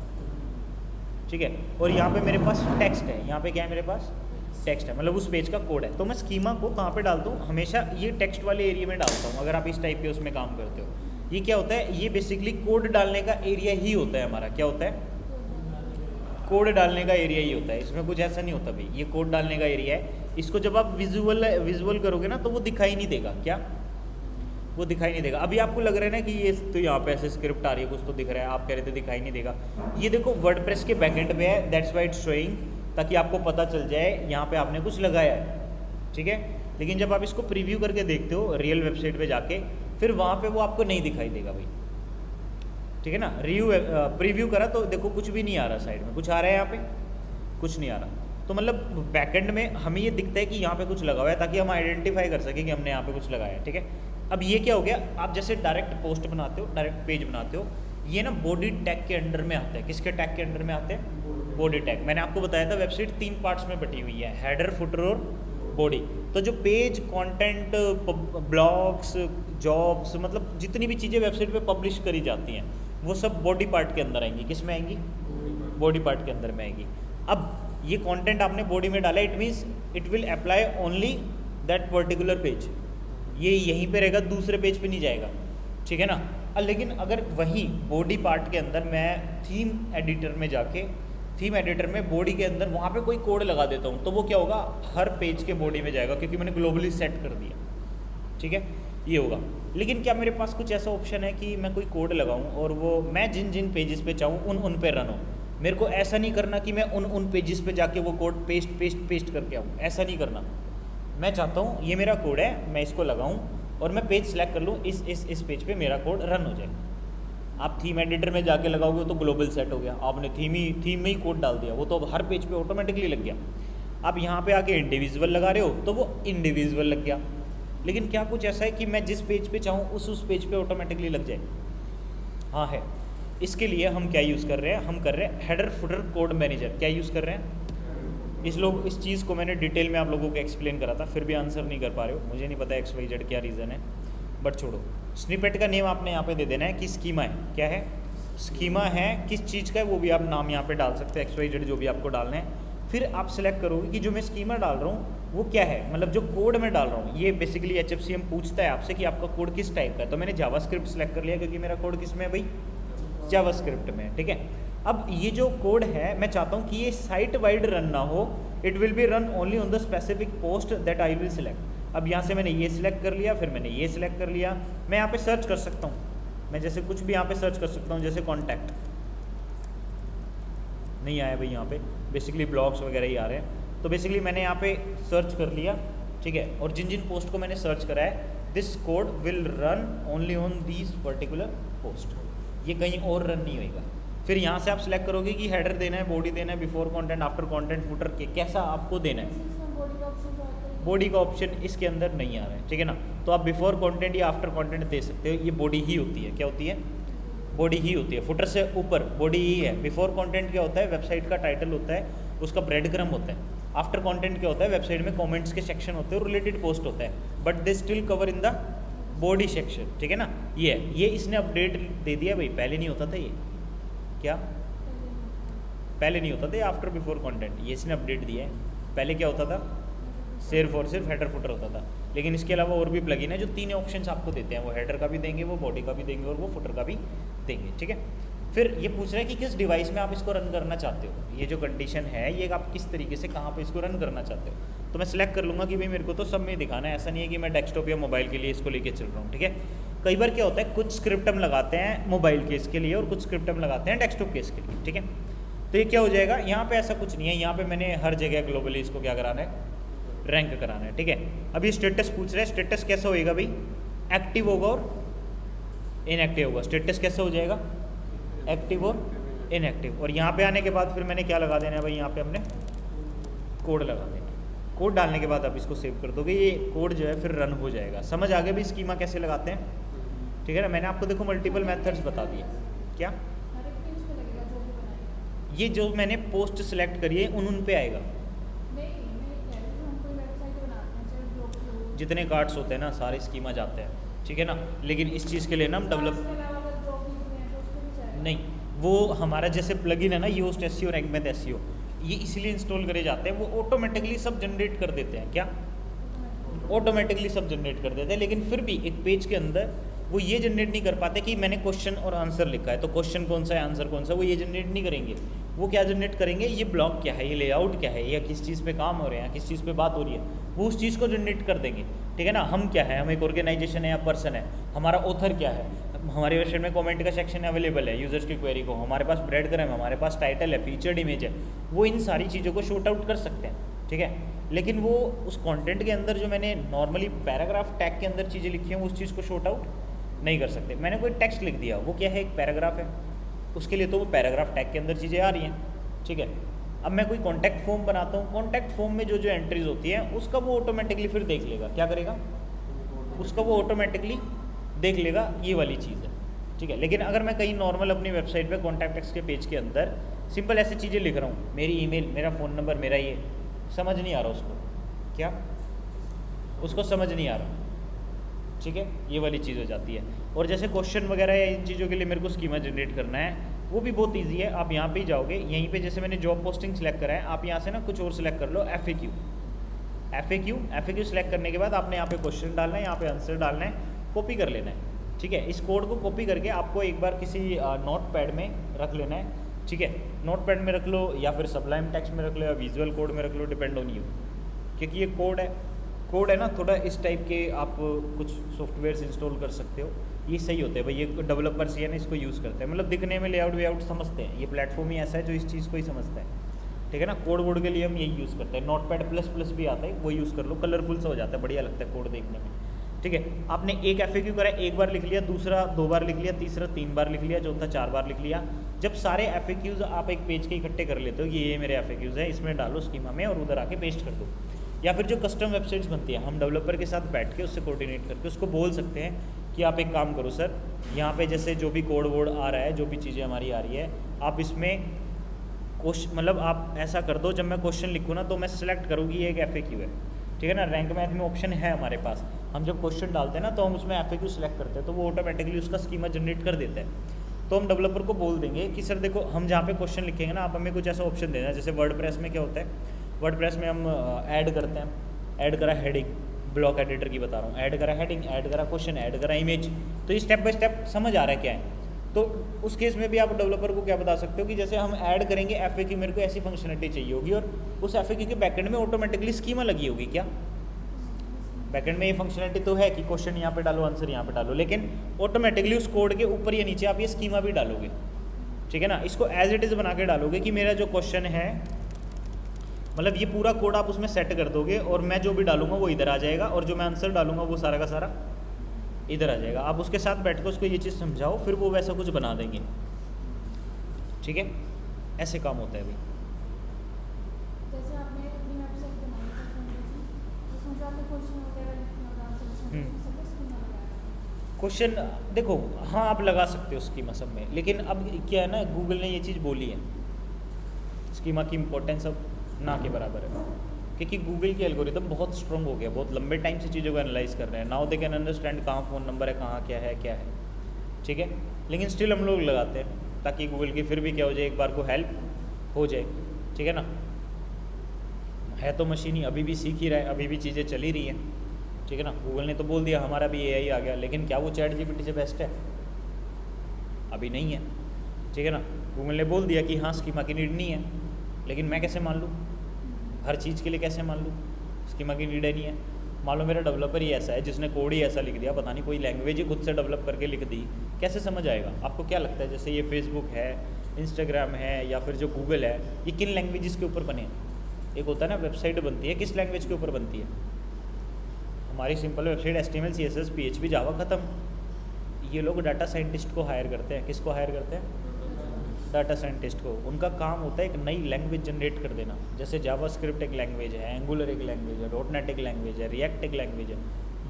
S1: ठीक है, और यहाँ पे मेरे पास टेक्स्ट है, यहाँ पे क्या है मेरे पास टेक्स्ट है, मतलब उस पेज का कोड है। तो मैं स्कीमा को कहाँ पे डालता हूँ, हमेशा ये टेक्स्ट वाले एरिया में डालता हूँ। अगर आप इस टाइप के उसमें काम करते हो, ये क्या होता है, ये बेसिकली कोड डालने का एरिया ही होता है हमारा। क्या होता है, कोड डालने का एरिया ही होता है, इसमें कुछ ऐसा नहीं होता भाई, ये कोड डालने का एरिया है। इसको जब आप विजुअल करोगे ना तो वो दिखाई नहीं देगा, क्या वो दिखाई नहीं देगा। अभी आपको लग रहा है ना कि ये तो यहाँ पे ऐसे स्क्रिप्ट आ रही है, कुछ तो दिख रहा है, आप कह रहे थे दिखाई नहीं देगा। ये देखो वर्डप्रेस के बैकएंड में है, दैट्स वाई इट्स शोइंग, ताकि आपको पता चल जाए यहाँ पे आपने कुछ लगाया है, ठीक है। लेकिन जब आप इसको प्रीव्यू करके देखते हो रियल वेबसाइट पे जाके, फिर वहाँ पे वो आपको नहीं दिखाई देगा भाई, ठीक है ना। प्रीव्यू करा तो देखो कुछ भी नहीं आ रहा, साइड में कुछ आ रहा है, यहाँ पे कुछ नहीं आ रहा। तो मतलब बैकएंड में हमें ये दिखता है कि यहाँ पे कुछ लगा हुआ है, ताकि हम आइडेंटिफाई कर सकें कि हमने यहाँ पे कुछ लगाया है, ठीक है। अब ये क्या हो गया, आप जैसे डायरेक्ट पोस्ट बनाते हो, डायरेक्ट पेज बनाते हो, ये ना बॉडी टैग के अंडर में आता है। किसके टैग के अंडर में आते हैं, बॉडी टैग। मैंने आपको बताया था वेबसाइट 3 पार्ट्स में बटी हुई है, हेडर, फुटर और बॉडी। तो जो पेज, कंटेंट, ब्लॉग्स, जॉब्स, मतलब जितनी भी चीज़ें वेबसाइट पे पब्लिश करी जाती हैं वो सब बॉडी पार्ट के अंदर आएंगी। किस में आएंगी, बॉडी पार्ट के अंदर में आएंगी। अब ये कंटेंट आपने बॉडी में डाला, it means it will apply only that particular page, ये यहीं पे रहेगा, दूसरे पेज पे नहीं जाएगा, ठीक है ना। लेकिन अगर वही बॉडी पार्ट के अंदर मैं थीम एडिटर में जाके, थीम एडिटर में बॉडी के अंदर वहाँ पे कोई कोड लगा देता हूँ, तो वो क्या होगा, हर पेज के बॉडी में जाएगा, क्योंकि मैंने ग्लोबली सेट कर दिया, ठीक है, ये होगा। लेकिन क्या मेरे पास कुछ ऐसा ऑप्शन है कि मैं कोई कोड लगाऊँ और वो मैं जिन जिन पेजेस पे चाहूँ उन पे रन हो। मेरे को ऐसा नहीं करना कि मैं उन पेजेस पे जाके वो कोड पेस्ट करके आऊँ, ऐसा नहीं करना। मैं चाहता हूँ ये मेरा कोड है, मैं इसको लगाऊँ और मैं पेज सेलेक्ट कर लूँ, इस पेज पे मेरा कोड रन हो जाए। आप थीम एडिटर में जाके लगाओगे तो ग्लोबल सेट हो गया, आपने थीम में ही कोड डाल दिया, वो तो अब हर पेज पे ऑटोमेटिकली लग गया। आप यहाँ पे आके इंडिविजुअल लगा रहे हो तो वो इंडिविजुअल लग गया। लेकिन क्या कुछ ऐसा है कि मैं जिस पेज पे चाहूँ उस पेज पे ऑटोमेटिकली लग जाए? हाँ है। इसके लिए हम क्या यूज़ कर रहे हैं, हम कर रहे हैं हेडर फुटर कोड मैनेजर। क्या यूज़ कर रहे हैं इस चीज़ को मैंने डिटेल में आप लोगों को एक्सप्लेन करा था, फिर भी आंसर नहीं कर पा रहे हो, मुझे नहीं पता XYZ क्या रीज़न है, बट छोड़ो। स्निपेट का नेम आपने यहाँ पे दे देना है कि स्कीमा है। क्या है, स्कीमा है, किस चीज़ का है वो भी आप नाम यहाँ पे डाल सकते हैं, XYZ जो भी आपको डालना है। फिर आप सेलेक्ट करोगे कि जो मैं स्कीमा डाल रहा हूँ वो क्या है, मतलब जो कोड मैं डाल रहा हूँ ये बेसिकली HFCM पूछता है आपसे कि आपका कोड किस टाइप का है। तो मैंने जावास्क्रिप्ट सेलेक्ट कर लिया क्योंकि मेरा कोड किस में है भाई, जावास्क्रिप्ट में, ठीक है। अब ये जो कोड है मैं चाहता हूँ कि ये साइट वाइड रन ना हो, it will be run only on the specific post that I will select. अब यहाँ से मैंने ये सिलेक्ट कर लिया, फिर मैंने ये सिलेक्ट कर लिया। मैं यहाँ पे सर्च कर सकता हूँ, मैं जैसे कुछ भी यहाँ पे सर्च कर सकता हूँ, जैसे कॉन्टैक्ट नहीं आया भाई, यहाँ पे बेसिकली ब्लॉग्स वगैरह ही आ रहे हैं। तो बेसिकली मैंने यहाँ पे सर्च कर लिया, ठीक है, और जिन जिन पोस्ट को मैंने सर्च करा है, this code will run only on these particular post, ये कहीं और रन नहीं होएगा। फिर यहाँ से आप सिलेक्ट करोगे कि हेडर देना है, बॉडी देना है, before content, after content, footer के कैसा आपको देना है। बॉडी का ऑप्शन इसके अंदर नहीं आ रहा है, ठीक है ना। तो आप बिफोर कंटेंट या आफ्टर कंटेंट दे सकते हो, ये बॉडी ही होती है। क्या होती है? बॉडी ही होती है। फुटर से ऊपर बॉडी ही है। बिफोर कंटेंट क्या होता है? वेबसाइट का टाइटल होता है, उसका ब्रेड क्रम होता है। आफ्टर कंटेंट क्या होता है? वेबसाइट में कमेंट्स के सेक्शन होते हैं और रिलेटेड पोस्ट होता है, but they still cover in the body section, ठीक है ना। ये है, ये इसने अपडेट दे दिया भाई, पहले नहीं होता था ये। क्या पहले नहीं होता था आफ्टर बिफोर कंटेंट, ये इसने अपडेट दिया है। पहले क्या होता था? सिर्फ और सिर्फ हेडर फुटर होता था। लेकिन इसके अलावा और भी प्लगइन है जो तीन ऑप्शंस आपको देते हैं, वो हेडर का भी देंगे, वो बॉडी का भी देंगे और वो फुटर का भी देंगे, ठीक है। फिर ये पूछ रहा है कि किस डिवाइस में आप इसको रन करना चाहते हो। ये जो कंडीशन है ये आप किस तरीके से कहाँ पे इसको रन करना चाहते हो। तो मैं सिलेक्ट कर लूँगा कि भाई मेरे को तो सब में दिखाना है, ऐसा नहीं है कि मैं डेस्कटॉप या मोबाइल के लिए इसको लेके चल रहा हूँ, ठीक है। कई बार क्या होता है, कुछ स्क्रिप्ट हम लगाते हैं मोबाइल केस के लिए और कुछ स्क्रिप्ट हम लगाते हैं डेस्कटॉप केस के लिए, ठीक है। तो ये क्या हो जाएगा, यहाँ पे ऐसा कुछ नहीं है, यहाँ पे मैंने हर जगह ग्लोबली इसको क्या कराना है, रैंक कराना है, ठीक है। अभी स्टेटस पूछ रहा है, स्टेटस कैसा होएगा भाई? एक्टिव होगा और इनएक्टिव होगा। स्टेटस कैसा हो जाएगा? एक्टिव और इनएक्टिव। और यहाँ पे आने के बाद फिर मैंने क्या लगा देना है भाई, यहाँ पे हमने कोड लगा देना। कोड डालने के बाद आप इसको सेव कर दोगे, ये कोड जो है फिर रन हो जाएगा। समझ आ गया भी स्कीमा कैसे लगाते हैं, ठीक है ना। मैंने आपको देखो मल्टीपल मेथड्स बता दिए। क्या ये जो मैंने पोस्ट सिलेक्ट करी है उन पे आएगा, जितने कार्ड्स होते हैं ना सारे स्कीमा जाते हैं, ठीक है ना। लेकिन इस चीज़ के लिए ना हम डेवलप नहीं, वो हमारा जैसे प्लगइन है ना योस्ट एसईओ और रैंकमेथ एसईओ, ये इसलिए इंस्टॉल करे जाते हैं, वो ऑटोमेटिकली सब जनरेट कर देते हैं। क्या ऑटोमेटिकली सब जनरेट कर देते हैं, लेकिन फिर भी एक पेज के अंदर वो ये जनरेट नहीं कर पाते कि मैंने क्वेश्चन और आंसर लिखा है तो क्वेश्चन कौन सा है, आंसर कौन सा, वो ये जनरेट नहीं करेंगे। वो क्या जनरेट करेंगे, ये ब्लॉक क्या है, ये लेआउट क्या है, या किस चीज़ पे काम हो रहे हैं, किस चीज़ पे बात हो रही है, वो उस चीज़ को जनरेट कर देंगे, ठीक है ना। हम क्या है, हम एक ऑर्गेनाइजेशन है या पर्सन है, हमारा ऑथर क्या है, हमारे वेबसाइट में कमेंट का सेक्शन अवेलेबल है यूजर्स की क्वेरी को, हमारे पास ब्रेड क्रम है, हमारे पास टाइटल है, फीचर्ड इमेज है, वो इन सारी चीज़ों को शॉर्ट आउट कर सकते हैं, ठीक है। लेकिन वो उस कंटेंट के अंदर जो मैंने नॉर्मली पैराग्राफ टैग के अंदर चीज़ें लिखी हैं उस चीज़ को शॉर्ट आउट नहीं कर सकते। मैंने कोई टेक्स्ट लिख दिया, वो क्या है, एक पैराग्राफ है, उसके लिए तो वो पैराग्राफ टैग के अंदर चीज़ें आ रही हैं, ठीक है। अब मैं कोई कॉन्टैक्ट फॉर्म बनाता हूँ, कॉन्टैक्ट फॉर्म में जो जो एंट्रीज होती हैं उसका वो ऑटोमेटिकली फिर देख लेगा। क्या करेगा? उसका वो ऑटोमेटिकली देख लेगा, ये वाली चीज़ है, ठीक है। लेकिन अगर मैं कहीं नॉर्मल अपनी वेबसाइट पे कॉन्टैक्ट टेक्स्ट के पेज के अंदर सिंपल ऐसी चीज़ें लिख रहा हूँ, मेरी ईमेल, मेरा फ़ोन नंबर, मेरा ये, समझ नहीं आ रहा उसको, क्या उसको समझ नहीं आ रहा, ठीक है, ये वाली चीज़ हो जाती है। और जैसे क्वेश्चन वगैरह या इन चीज़ों के लिए मेरे को स्कीमा जनरेट करना है, वो भी बहुत ईजी है। आप यहाँ पे ही जाओगे, यहीं पे जैसे मैंने जॉब पोस्टिंग सेलेक्ट करा है, आप यहाँ से ना कुछ और सिलेक्ट कर लो, FAQ। FAQ सेलेक्ट करने के बाद आपने यहाँ पे क्वेश्चन डालना है, यहाँ पे आंसर डालना है, कॉपी कर लेना है, ठीक है। इस कोड को कॉपी करके आपको एक बार किसी नोट पैड में रख लेना है, ठीक है। नोट पैड में रख लो या फिर सबलाइम टेक्स्ट में रख लो या विजुअल कोड में रख लो, डिपेंड ऑन यू, क्योंकि ये कोड है ना थोड़ा इस टाइप के, आप कुछ सॉफ्टवेयर्स इंस्टॉल कर सकते हो, ये सही होते हैं भाई। ये डेवलपर्स ये ना इसको यूज़ करते हैं, मतलब दिखने में लेआउट वेआउट समझते हैं, ये प्लेटफॉर्म ही ऐसा है जो इस चीज़ को ही समझता है, ठीक है ना। कोड वोड के लिए हम यही यूज़ करते हैं। नोटपैड प्लस भी आता है, वो यूज़ कर लो, कलरफुल सा हो जाता है, बढ़िया लगता है कोड देखने में, ठीक है। आपने एक FAQ करा, एक बार लिख लिया, दूसरा 2 बार लिख लिया, तीसरा 3 बार लिख लिया, चौथा 4 बार लिख लिया। जब सारे FAQs आप एक पेज के इकट्ठे कर लेते हो, ये मेरे FAQs है, इसमें डालो स्कीमा में और उधर आके पेस्ट कर दो। या फिर जो कस्टम वेबसाइट्स बनती है, हम डेवलपर के साथ बैठ के उससे कोऑर्डिनेट करके उसको बोल सकते हैं कि आप एक काम करो सर, यहाँ पे जैसे जो भी कोड वोड आ रहा है, जो भी चीज़ें हमारी आ रही है, आप इसमें मतलब आप ऐसा कर दो, जब मैं क्वेश्चन लिखूँ ना तो मैं सेलेक्ट करूँगी ये एक FAQ है, ठीक है ना। रैंक मैथ में ऑप्शन है हमारे पास, हम जब क्वेश्चन डालते हैं ना तो हम उसमें FAQ सेलेक्ट करते हैं, तो वो ऑटोमेटिकली उसका स्कीमा जनरेट कर देता है। तो हम डेवलपर को बोल देंगे कि सर देखो, हम जहाँ पे क्वेश्चन लिखेंगे ना, आप हमें कुछ ऐसा ऑप्शन देना। जैसे वर्डप्रेस में क्या होता है, वर्डप्रेस में हम ऐड करते हैं, ऐड करा हेडिंग, ब्लॉक एडिटर की बता रहा हूँ, ऐड करा हेडिंग, ऐड करा क्वेश्चन, ऐड करा इमेज। तो ये स्टेप बाय स्टेप समझ आ रहा है क्या है। तो उस केस में भी आप डेवलपर को क्या बता सकते हो कि जैसे हम ऐड करेंगे FAQ, मेरे को ऐसी फंक्शनलिटी चाहिए होगी, और उस FAQ के बैकएंड में ऑटोमेटिकली स्कीमा लगी होगी। क्या बैकएंड में ये फंक्शनलिटी तो है कि क्वेश्चन यहाँ पे डालो, आंसर यहाँ पे डालो, लेकिन ऑटोमेटिकली उस कोड के ऊपर या नीचे आप ये स्कीमा भी डालोगे, ठीक है ना। इसको एज इट इज़ बना के डालोगे कि मेरा जो क्वेश्चन है, मतलब ये पूरा कोड आप उसमें सेट कर दोगे, और मैं जो भी डालूंगा वो इधर आ जाएगा, और जो मैं आंसर डालूंगा वो सारा का सारा इधर आ जाएगा। आप उसके साथ बैठ कर उसको ये चीज़ समझाओ, फिर वो वैसा कुछ बना देंगे, ठीक है। ऐसे काम होता है भाई।
S2: जैसे आपने अपनी वेबसाइट बनाई है, उसमें जो आपके क्वेश्चन वगैरह
S1: क्वेश्चन देखो, हाँ आप लगा सकते हो स्कीमा सब में, लेकिन अब क्या है ना, गूगल ने ये चीज़ बोली है, स्कीमा की इम्पोर्टेंस अब ना के बराबर है, क्योंकि गूगल की एल्गोरिदम बहुत स्ट्रॉन्ग हो गया, बहुत लंबे टाइम से चीज़ों को एनालाइज कर रहे हैं। नाउ दे कैन अंडरस्टैंड कहाँ फ़ोन नंबर है, कहाँ क्या है, ठीक है। लेकिन स्टिल हम लोग लगाते हैं ताकि गूगल की फिर भी क्या हो जाए, एक बार को हेल्प हो जाए, ठीक है ना। है तो मशीन ही, अभी भी सीख ही रहा है, अभी भी चीज़ें चली रही हैं, ठीक है ना। गूगल ने तो बोल दिया हमारा भी AI आ गया, लेकिन क्या वो ChatGPT से बेस्ट है? अभी नहीं है, ठीक है ना। गूगल ने बोल दिया कि हाँ स्कीमा की नीड नहीं है, लेकिन मैं कैसे मान लूँ? हर चीज़ के लिए कैसे मान लूँ? स्कीमा की नीड है नहीं है। मान लो मेरा डेवलपर ही ऐसा है जिसने कोड ही ऐसा लिख दिया, पता नहीं कोई लैंग्वेज ही खुद से डेवलप करके लिख दी, कैसे समझ आएगा? आपको क्या लगता है, जैसे ये फेसबुक है, इंस्टाग्राम है, या फिर जो गूगल है, ये किन लैंग्वेजेस के ऊपर बने हैं? एक होता है ना वेबसाइट बनती है, किस लैंग्वेज के ऊपर बनती है? हमारी simple website HTML CSS PHP जावा ख़त्म। ये लोग डाटा साइंटिस्ट को हायर करते हैं। किसको हायर करते हैं? डाटा साइंटिस्ट को। उनका काम होता है एक नई लैंग्वेज जनरेट कर देना। जैसे जावास्क्रिप्ट एक लैंग्वेज है, एंगुलर एक लैंग्वेज है, डॉटनेट एक लैंग्वेज है, रिएक्ट एक लैंग्वेज है।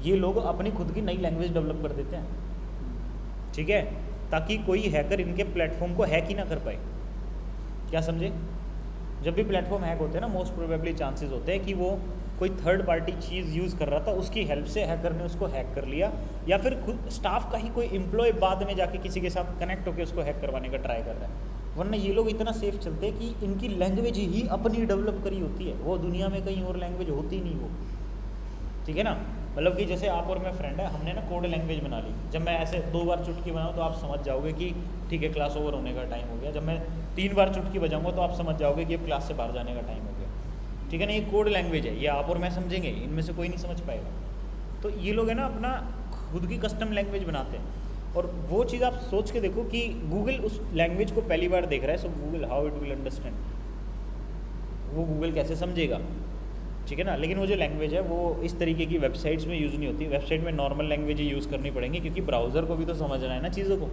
S1: ये लोग अपनी खुद की नई लैंग्वेज डेवलप कर देते हैं, ठीक है, ताकि कोई हैकर इनके प्लेटफॉर्म को हैक ही ना कर पाए। क्या समझे? जब भी प्लेटफॉर्म हैक होते हैं ना, मोस्ट प्रोबेबली चांसेस होते हैं कि वो कोई थर्ड पार्टी चीज़ यूज़ कर रहा था, उसकी हेल्प से हैकर ने उसको हैक कर लिया, या फिर खुद स्टाफ का ही कोई एम्प्लॉय बाद में जाके किसी के साथ कनेक्ट होकर उसको हैक करवाने का ट्राई कर रहा है। वरना ये लोग इतना सेफ चलते हैं कि इनकी लैंग्वेज ही अपनी डेवलप करी होती है, वो दुनिया में कहीं और लैंग्वेज होती नहीं वो, ठीक है ना। मतलब कि जैसे आप और मैं फ्रेंड है, हमने ना कोड लैंग्वेज बना ली। जब मैं ऐसे 2 बार चुटकी बनाऊँ तो आप समझ जाओगे कि ठीक है क्लास ओवर होने का टाइम हो गया। जब मैं 3 बार चुटकी बजाऊँगा तो आप समझ जाओगे कि अब क्लास से बाहर जाने का टाइम हो गया, ठीक है ना। ये कोड लैंग्वेज है, ये आप और मैं समझेंगे, इनमें से कोई नहीं समझ पाएगा। तो ये लोग है ना अपना खुद की कस्टम लैंग्वेज बनाते हैं, और वो चीज़ आप सोच के देखो कि गूगल उस लैंग्वेज को पहली बार देख रहा है, सो Google how it will understand, वो गूगल कैसे समझेगा, ठीक है ना। लेकिन वो जो लैंग्वेज है वो इस तरीके की वेबसाइट्स में यूज़ नहीं होती। वेबसाइट में नॉर्मल लैंग्वेज ही यूज़ करनी पड़ेंगी, क्योंकि ब्राउज़र को भी तो समझना है ना चीज़ों को,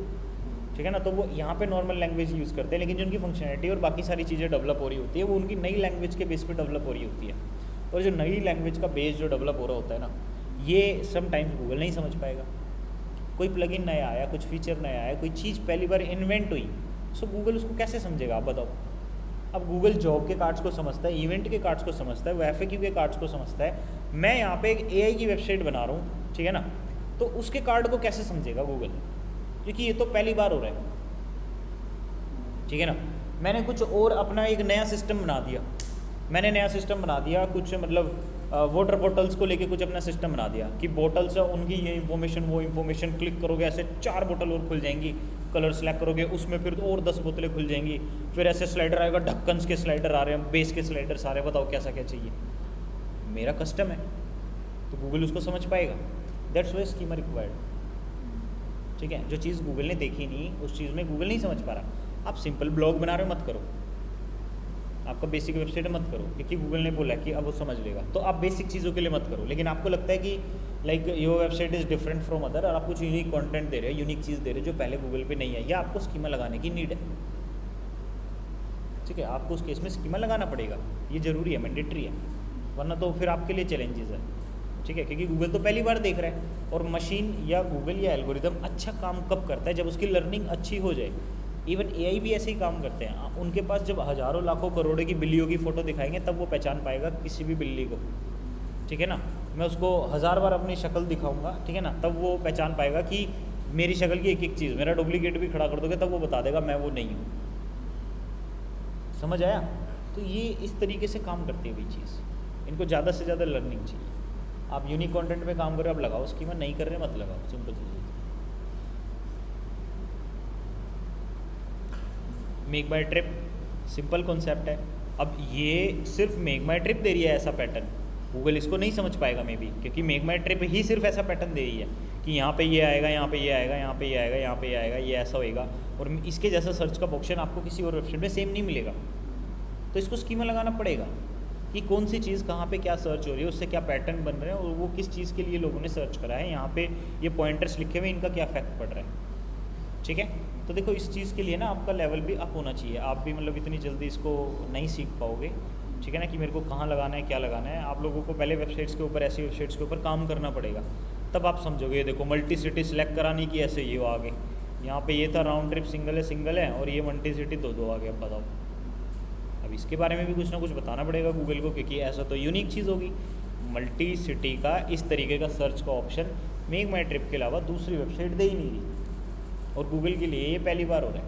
S1: ठीक है ना। तो वो यहाँ पे नॉर्मल लैंग्वेज यूज़ करते हैं, लेकिन जो उनकी फंक्शनलिटी और बाकी सारी चीज़ें डेवलप हो रही होती है वो उनकी नई लैंग्वेज के बेस पे डेवलप हो रही होती है। और जो नई लैंग्वेज का बेस जो डेवलप हो रहा होता है ना, ये समटाइम्स गूगल नहीं समझ पाएगा। कोई प्लगइन नया आया, कुछ फीचर नया आया, कोई चीज़ पहली बार इन्वेंट हुई, सो गूगल उसको कैसे समझेगा, आप बताओ। अब गूगल जॉब के कार्ड्स को समझता है, इवेंट के कार्ड्स को समझता है, FAQ के कार्ड्स को समझता है। मैं यहाँ पे एक AI की वेबसाइट बना रहा हूँ, ठीक है ना, तो उसके कार्ड को कैसे समझेगा गूगल, क्योंकि ये तो पहली बार हो रहा है, ठीक है ना। मैंने कुछ और अपना एक नया सिस्टम बना दिया, कुछ मतलब वाटर बॉटल्स को लेके कुछ अपना सिस्टम बना दिया कि बॉटल्स है उनकी ये इन्फॉर्मेशन वो इन्फॉर्मेशन, क्लिक करोगे ऐसे 4 बोतल और खुल जाएंगी, कलर सेलेक्ट करोगे उसमें फिर और 10 बोतलें खुल जाएंगी, फिर ऐसे स्लाइडर आएगा, ढक्कन के स्लाइडर आ रहे हैं, बेस के स्लाइडर्स आ रहे हैं, बताओ कैसा क्या चाहिए। मेरा कस्टम है तो गूगल उसको समझ पाएगा। दैट्स वाई स्कीमा रिक्वायर्ड, ठीक है। जो चीज़ गूगल ने देखी नहीं, उस चीज़ में गूगल नहीं समझ पा रहा। आप सिंपल ब्लॉग बना रहे हो, मत करो, आपका बेसिक वेबसाइट मत करो, क्योंकि गूगल ने बोला कि अब वो समझ लेगा। तो आप बेसिक चीज़ों के लिए मत करो, लेकिन आपको लगता है कि like your website is different from other, और आप कुछ यूनिक कंटेंट दे रहे हो, यूनिक चीज़ दे रहे हो जो पहले गूगल पे नहीं है, या आपको स्कीमा लगाने की नीड है, ठीक है। आपको उस केस में स्कीमा लगाना पड़ेगा, ये ज़रूरी है, मैंडेटरी है, वरना तो फिर आपके लिए चैलेंजेस है, ठीक है। क्योंकि गूगल तो पहली बार देख रहा है, और मशीन या गूगल या एल्गोरिदम अच्छा काम कब करता है, जब उसकी लर्निंग अच्छी हो जाए। इवन AI भी ऐसे ही काम करते हैं। उनके पास जब हज़ारों लाखों करोड़ों की बिल्लियों की फ़ोटो दिखाएंगे तब वो पहचान पाएगा किसी भी बिल्ली को, ठीक है ना। मैं उसको 1000 बार अपनी शक्ल दिखाऊंगा, ठीक है ना, तब वो पहचान पाएगा कि मेरी शक्ल की एक एक चीज़, मेरा डुप्लीकेट भी खड़ा कर दोगे तब वो बता देगा मैं वो नहीं हूँ। समझ आया? तो ये इस तरीके से काम करती है वही चीज़। इनको ज़्यादा से ज़्यादा लर्निंग चाहिए। आप यूनिक कंटेंट पे काम करो, आप लगाओ स्कीमा, नहीं कर रहे मत लगाओ, सिंपल चीज़ है। मेक माई ट्रिप सिंपल कॉन्सेप्ट है। अब ये सिर्फ मेक माई ट्रिप दे रही है ऐसा पैटर्न, गूगल इसको नहीं समझ पाएगा मे बी, क्योंकि मेक माई ट्रिप ही सिर्फ ऐसा पैटर्न दे रही है कि यहाँ पे ये आएगा, यहाँ पे ये आएगा, यहाँ पे ये आएगा, यहाँ पे ये आएगा, ये ऐसा होएगा, और इसके जैसा सर्च का ऑप्शन आपको किसी और वेबसाइट में सेम नहीं मिलेगा। तो इसको स्कीमा लगाना पड़ेगा कि कौन सी चीज़ कहाँ पे क्या सर्च हो रही है, उससे क्या पैटर्न बन रहे हैं, और वो किस चीज़ के लिए लोगों ने सर्च करा है। यहाँ पे ये पॉइंटर्स लिखे हुए, इनका क्या इफेक्ट पड़ रहा है। ठीक है, तो देखो इस चीज़ के लिए ना आपका लेवल भी अप होना चाहिए। आप भी मतलब इतनी जल्दी इसको नहीं सीख पाओगे, ठीक है ना, कि मेरे को कहाँ लगाना है, क्या लगाना है। आप लोगों को पहले वेबसाइट्स के ऊपर, ऐसी वेबसाइट्स के ऊपर काम करना पड़ेगा, तब आप समझोगे। ये देखो मल्टी सिटी सेलेक्ट कराने की ऐसे ये आ गए, यहाँ पे ये था राउंड ट्रिप सिंगल है, और ये मल्टी सिटी दो आ गया। अब बताओ, अब इसके बारे में भी कुछ ना कुछ बताना पड़ेगा गूगल को, क्योंकि ऐसा तो यूनिक चीज़ होगी। मल्टी सिटी का इस तरीके का सर्च का ऑप्शन मेक माई ट्रिप के अलावा दूसरी वेबसाइट दे ही नहीं रही, और गूगल के लिए ये पहली बार हो रहा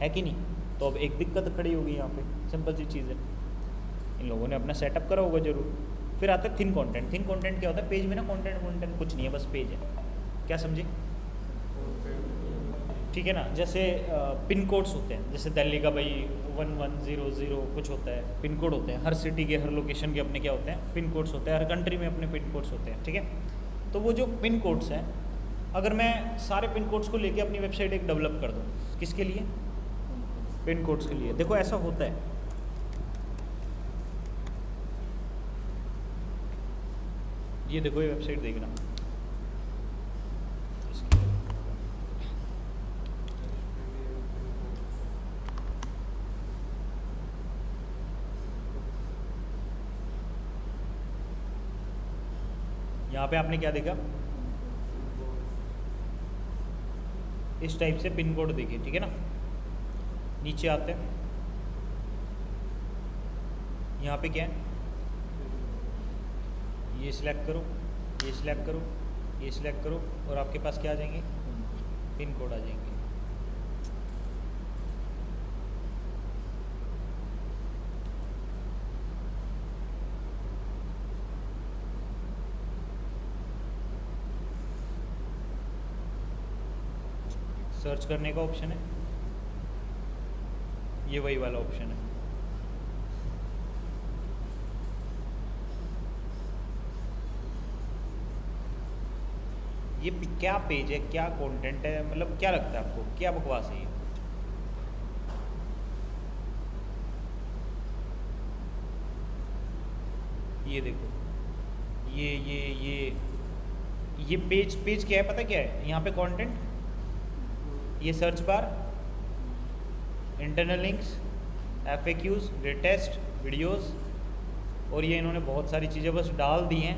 S1: है कि नहीं। तो अब एक दिक्कत खड़ी होगी यहाँ पे, सिंपल सी चीज़ है। इन लोगों ने अपना सेटअप करा होगा जरूर। फिर आता है थिन कंटेंट। थिन कंटेंट क्या होता है? पेज में ना कंटेंट कुछ नहीं है, बस पेज है। क्या समझे? ठीक है ना, जैसे पिन कोड्स होते हैं, जैसे दिल्ली का भाई 1100 कुछ होता है, पिन कोड होते हैं। हर सिटी के, हर लोकेशन के अपने क्या होते हैं, पिन कोड्स होते हैं। हर कंट्री में अपने पिन कोड्स होते हैं, ठीक है। तो वो जो पिन कोड्स हैं, अगर मैं सारे पिन कोड्स को लेके अपनी वेबसाइट एक डेवलप कर दूँ, किसके लिए? पिन कोड्स के लिए। देखो ऐसा होता है, ये देखो ये वेबसाइट देखना, यहाँ पे आपने क्या देखा? इस टाइप से पिन कोड देखिए, ठीक है ना। नीचे आते हैं, यहाँ पे क्या है, ये सिलेक्ट करो, ये सिलेक्ट करो, ये सिलेक्ट करो, और आपके पास क्या आ जाएंगे? पिन कोड आ जाएंगे। सर्च करने का ऑप्शन है, ये वही वाला ऑप्शन है। ये क्या पेज है, क्या कंटेंट है, मतलब क्या लगता है आपको, क्या बकवास है ये देखो, ये पेज क्या है, पता क्या है? यहाँ पे कंटेंट, ये search bar, internal links, FAQs, latest videos, और ये इन्होंने बहुत सारी चीज़ें बस डाल दी हैं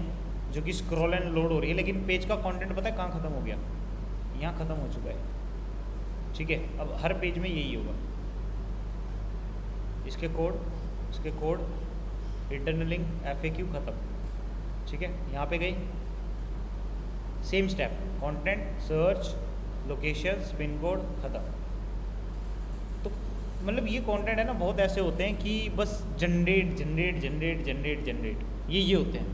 S1: जो कि स्क्रॉल एंड लोड हो रही है। लेकिन पेज का कंटेंट पता है कहाँ ख़त्म हो गया? यहाँ ख़त्म हो चुका है, ठीक है। अब हर पेज में यही होगा, इसके कोड, इंटरनल लिंक, FAQ ख़त्म, ठीक है। यहाँ पे गई, same step, content, search, locations, pin code, ख़त्म। तो मतलब ये कंटेंट है ना, बहुत ऐसे होते हैं कि बस जनरेट ये होते हैं,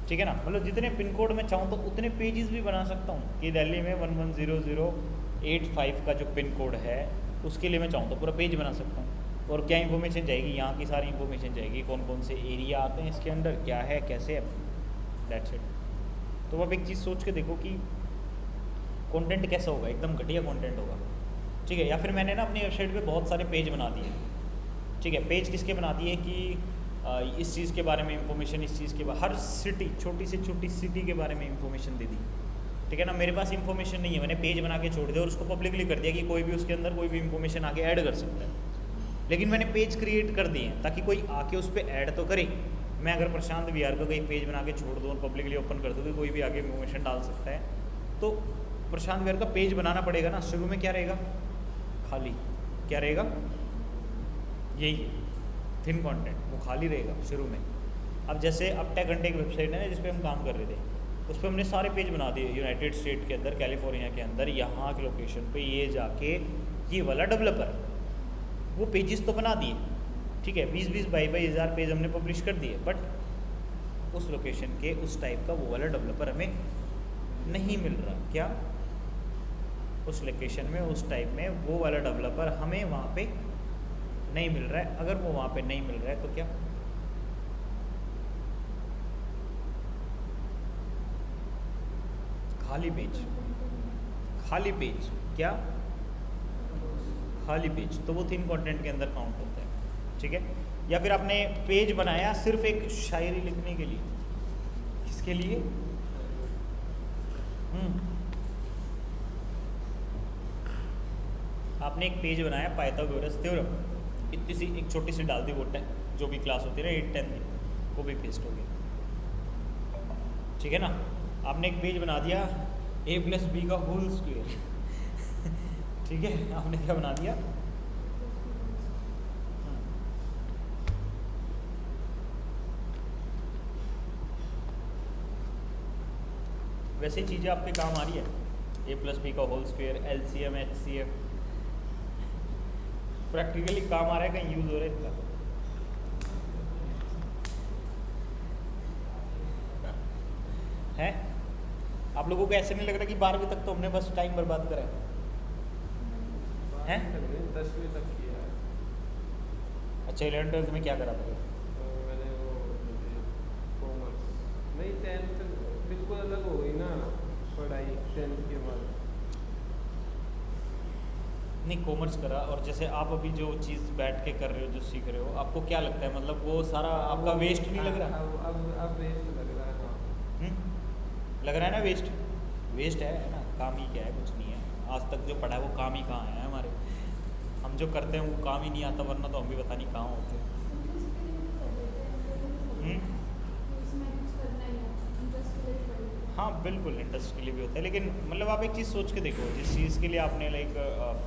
S1: ठीक है ना। मतलब जितने पिन कोड में चाहूँ तो उतने पेजेस भी बना सकता हूँ कि दिल्ली में 110085 का जो पिन कोड है उसके लिए मैं चाहूँ तो पूरा पेज बना सकता हूँ। और क्या इन्फॉर्मेशन जाएगी? यहाँ की सारी इन्फॉर्मेशन जाएगी, कौन कौन से एरिया आते हैं इसके अंदर, क्या है, कैसे है, दैट्स इट। तो अब एक चीज़ सोच के देखो कि कंटेंट कैसा होगा, एकदम घटिया कंटेंट होगा, ठीक है। या फिर मैंने ना अपनी वेबसाइट पे बहुत सारे पेज बना दिए, ठीक है। पेज किसके बना दिए कि इस चीज़ के बारे में इंफॉर्मेशन, इस चीज़ के बारे, हर सिटी, छोटी से छोटी सिटी के बारे में इंफॉर्मेशन दे दी, ठीक है ना। मेरे पास इंफॉर्मेशन नहीं है, मैंने पेज बना के छोड़ दिया और उसको पब्लिकली कर दिया कि कोई भी उसके अंदर कोई भी इंफॉर्मेशन आके ऐड कर सकता है। लेकिन मैंने पेज क्रिएट कर दिए ताकि कोई आके उस पर ऐड तो करे। मैं अगर प्रशांत विहार का कहीं पेज बना के छोड़ दूँ और पब्लिकली ओपन कर दूँ तो कोई भी आगे इंफॉर्मेशन डाल सकता है। तो प्रशांत विहार का पेज बनाना पड़ेगा ना। शुरू में क्या रहेगा? खाली। क्या रहेगा? यही थिन कंटेंट, वो खाली रहेगा शुरू में। अब जैसे अब टेक घंटे की वेबसाइट है ना जिस पे हम काम कर रहे थे, उस पर हमने सारे पेज बना दिए, यूनाइटेड स्टेट के अंदर, कैलिफोर्निया के अंदर, यहाँ के लोकेशन पे ये जाके ये वाला डेवलपर, वो पेजेस तो बना दिए, ठीक है, 20-20 22 हज़ार पेज हमने पब्लिश कर दिए, बट उस लोकेशन के उस टाइप का वो वाला डेवलपर हमें नहीं मिल रहा। क्या? उस लोकेशन में उस टाइप में वो वाला डेवलपर हमें वहाँ पे नहीं मिल रहा है। अगर वो वहाँ पे नहीं मिल रहा है तो क्या? खाली पेज, खाली पेज, क्या? खाली पेज, तो वो थिन कंटेंट के अंदर काउंट होता है, ठीक है। या फिर आपने पेज बनाया सिर्फ एक शायरी लिखने के लिए, किसके लिए? आपने एक पेज बनाया पाइथागोरस थ्योरम, इतनी सी एक छोटी सी डाल दी, वो जो भी क्लास होती है 8-10 की, वो भी पेस्ट हो गया, ठीक है ना। आपने एक पेज बना दिया a+b का होल स्क्वायर ठीक है, आपने क्या बना दिया? वैसे चीज़ें आपके काम आ रही है, a+b का whole square, LCM HCF, practically काम आ रहा है, कहीं यूज़ हो रहा है इनका? है? आप लोगों को ऐसे नहीं लग रहा कि 12वीं तक तो हमने बस टाइम बर्बाद करा है?
S3: 10वीं तक किया है।
S1: अच्छा, 11th-12th में क्या करा था?
S3: तो मैंने वो कॉमर्स, नहीं 10th बिल्कुल अलग हो गई ना पढ़ाई 10th के बाद।
S1: नहीं, कॉमर्स करा, और जैसे आप अभी जो चीज़ बैठ के कर रहे हो, जो सीख रहे हो, आपको क्या लगता है, मतलब वो सारा आपका वेस्ट नहीं लग रहा?
S3: अब वेस्ट लग रहा है। हाँ,
S1: लग रहा है ना वेस्ट? वेस्ट है ना, काम ही क्या है, कुछ नहीं है। आज तक जो पढ़ा है वो काम ही कहाँ है हमारे, हम जो करते हैं वो काम ही नहीं आता, वरना तो हम भी पता नहीं कहाँ होते। हाँ बिल्कुल, इंटरेस्ट के लिए भी होता है, लेकिन मतलब आप एक चीज़ सोच के देखो, जिस चीज़ के लिए आपने लाइक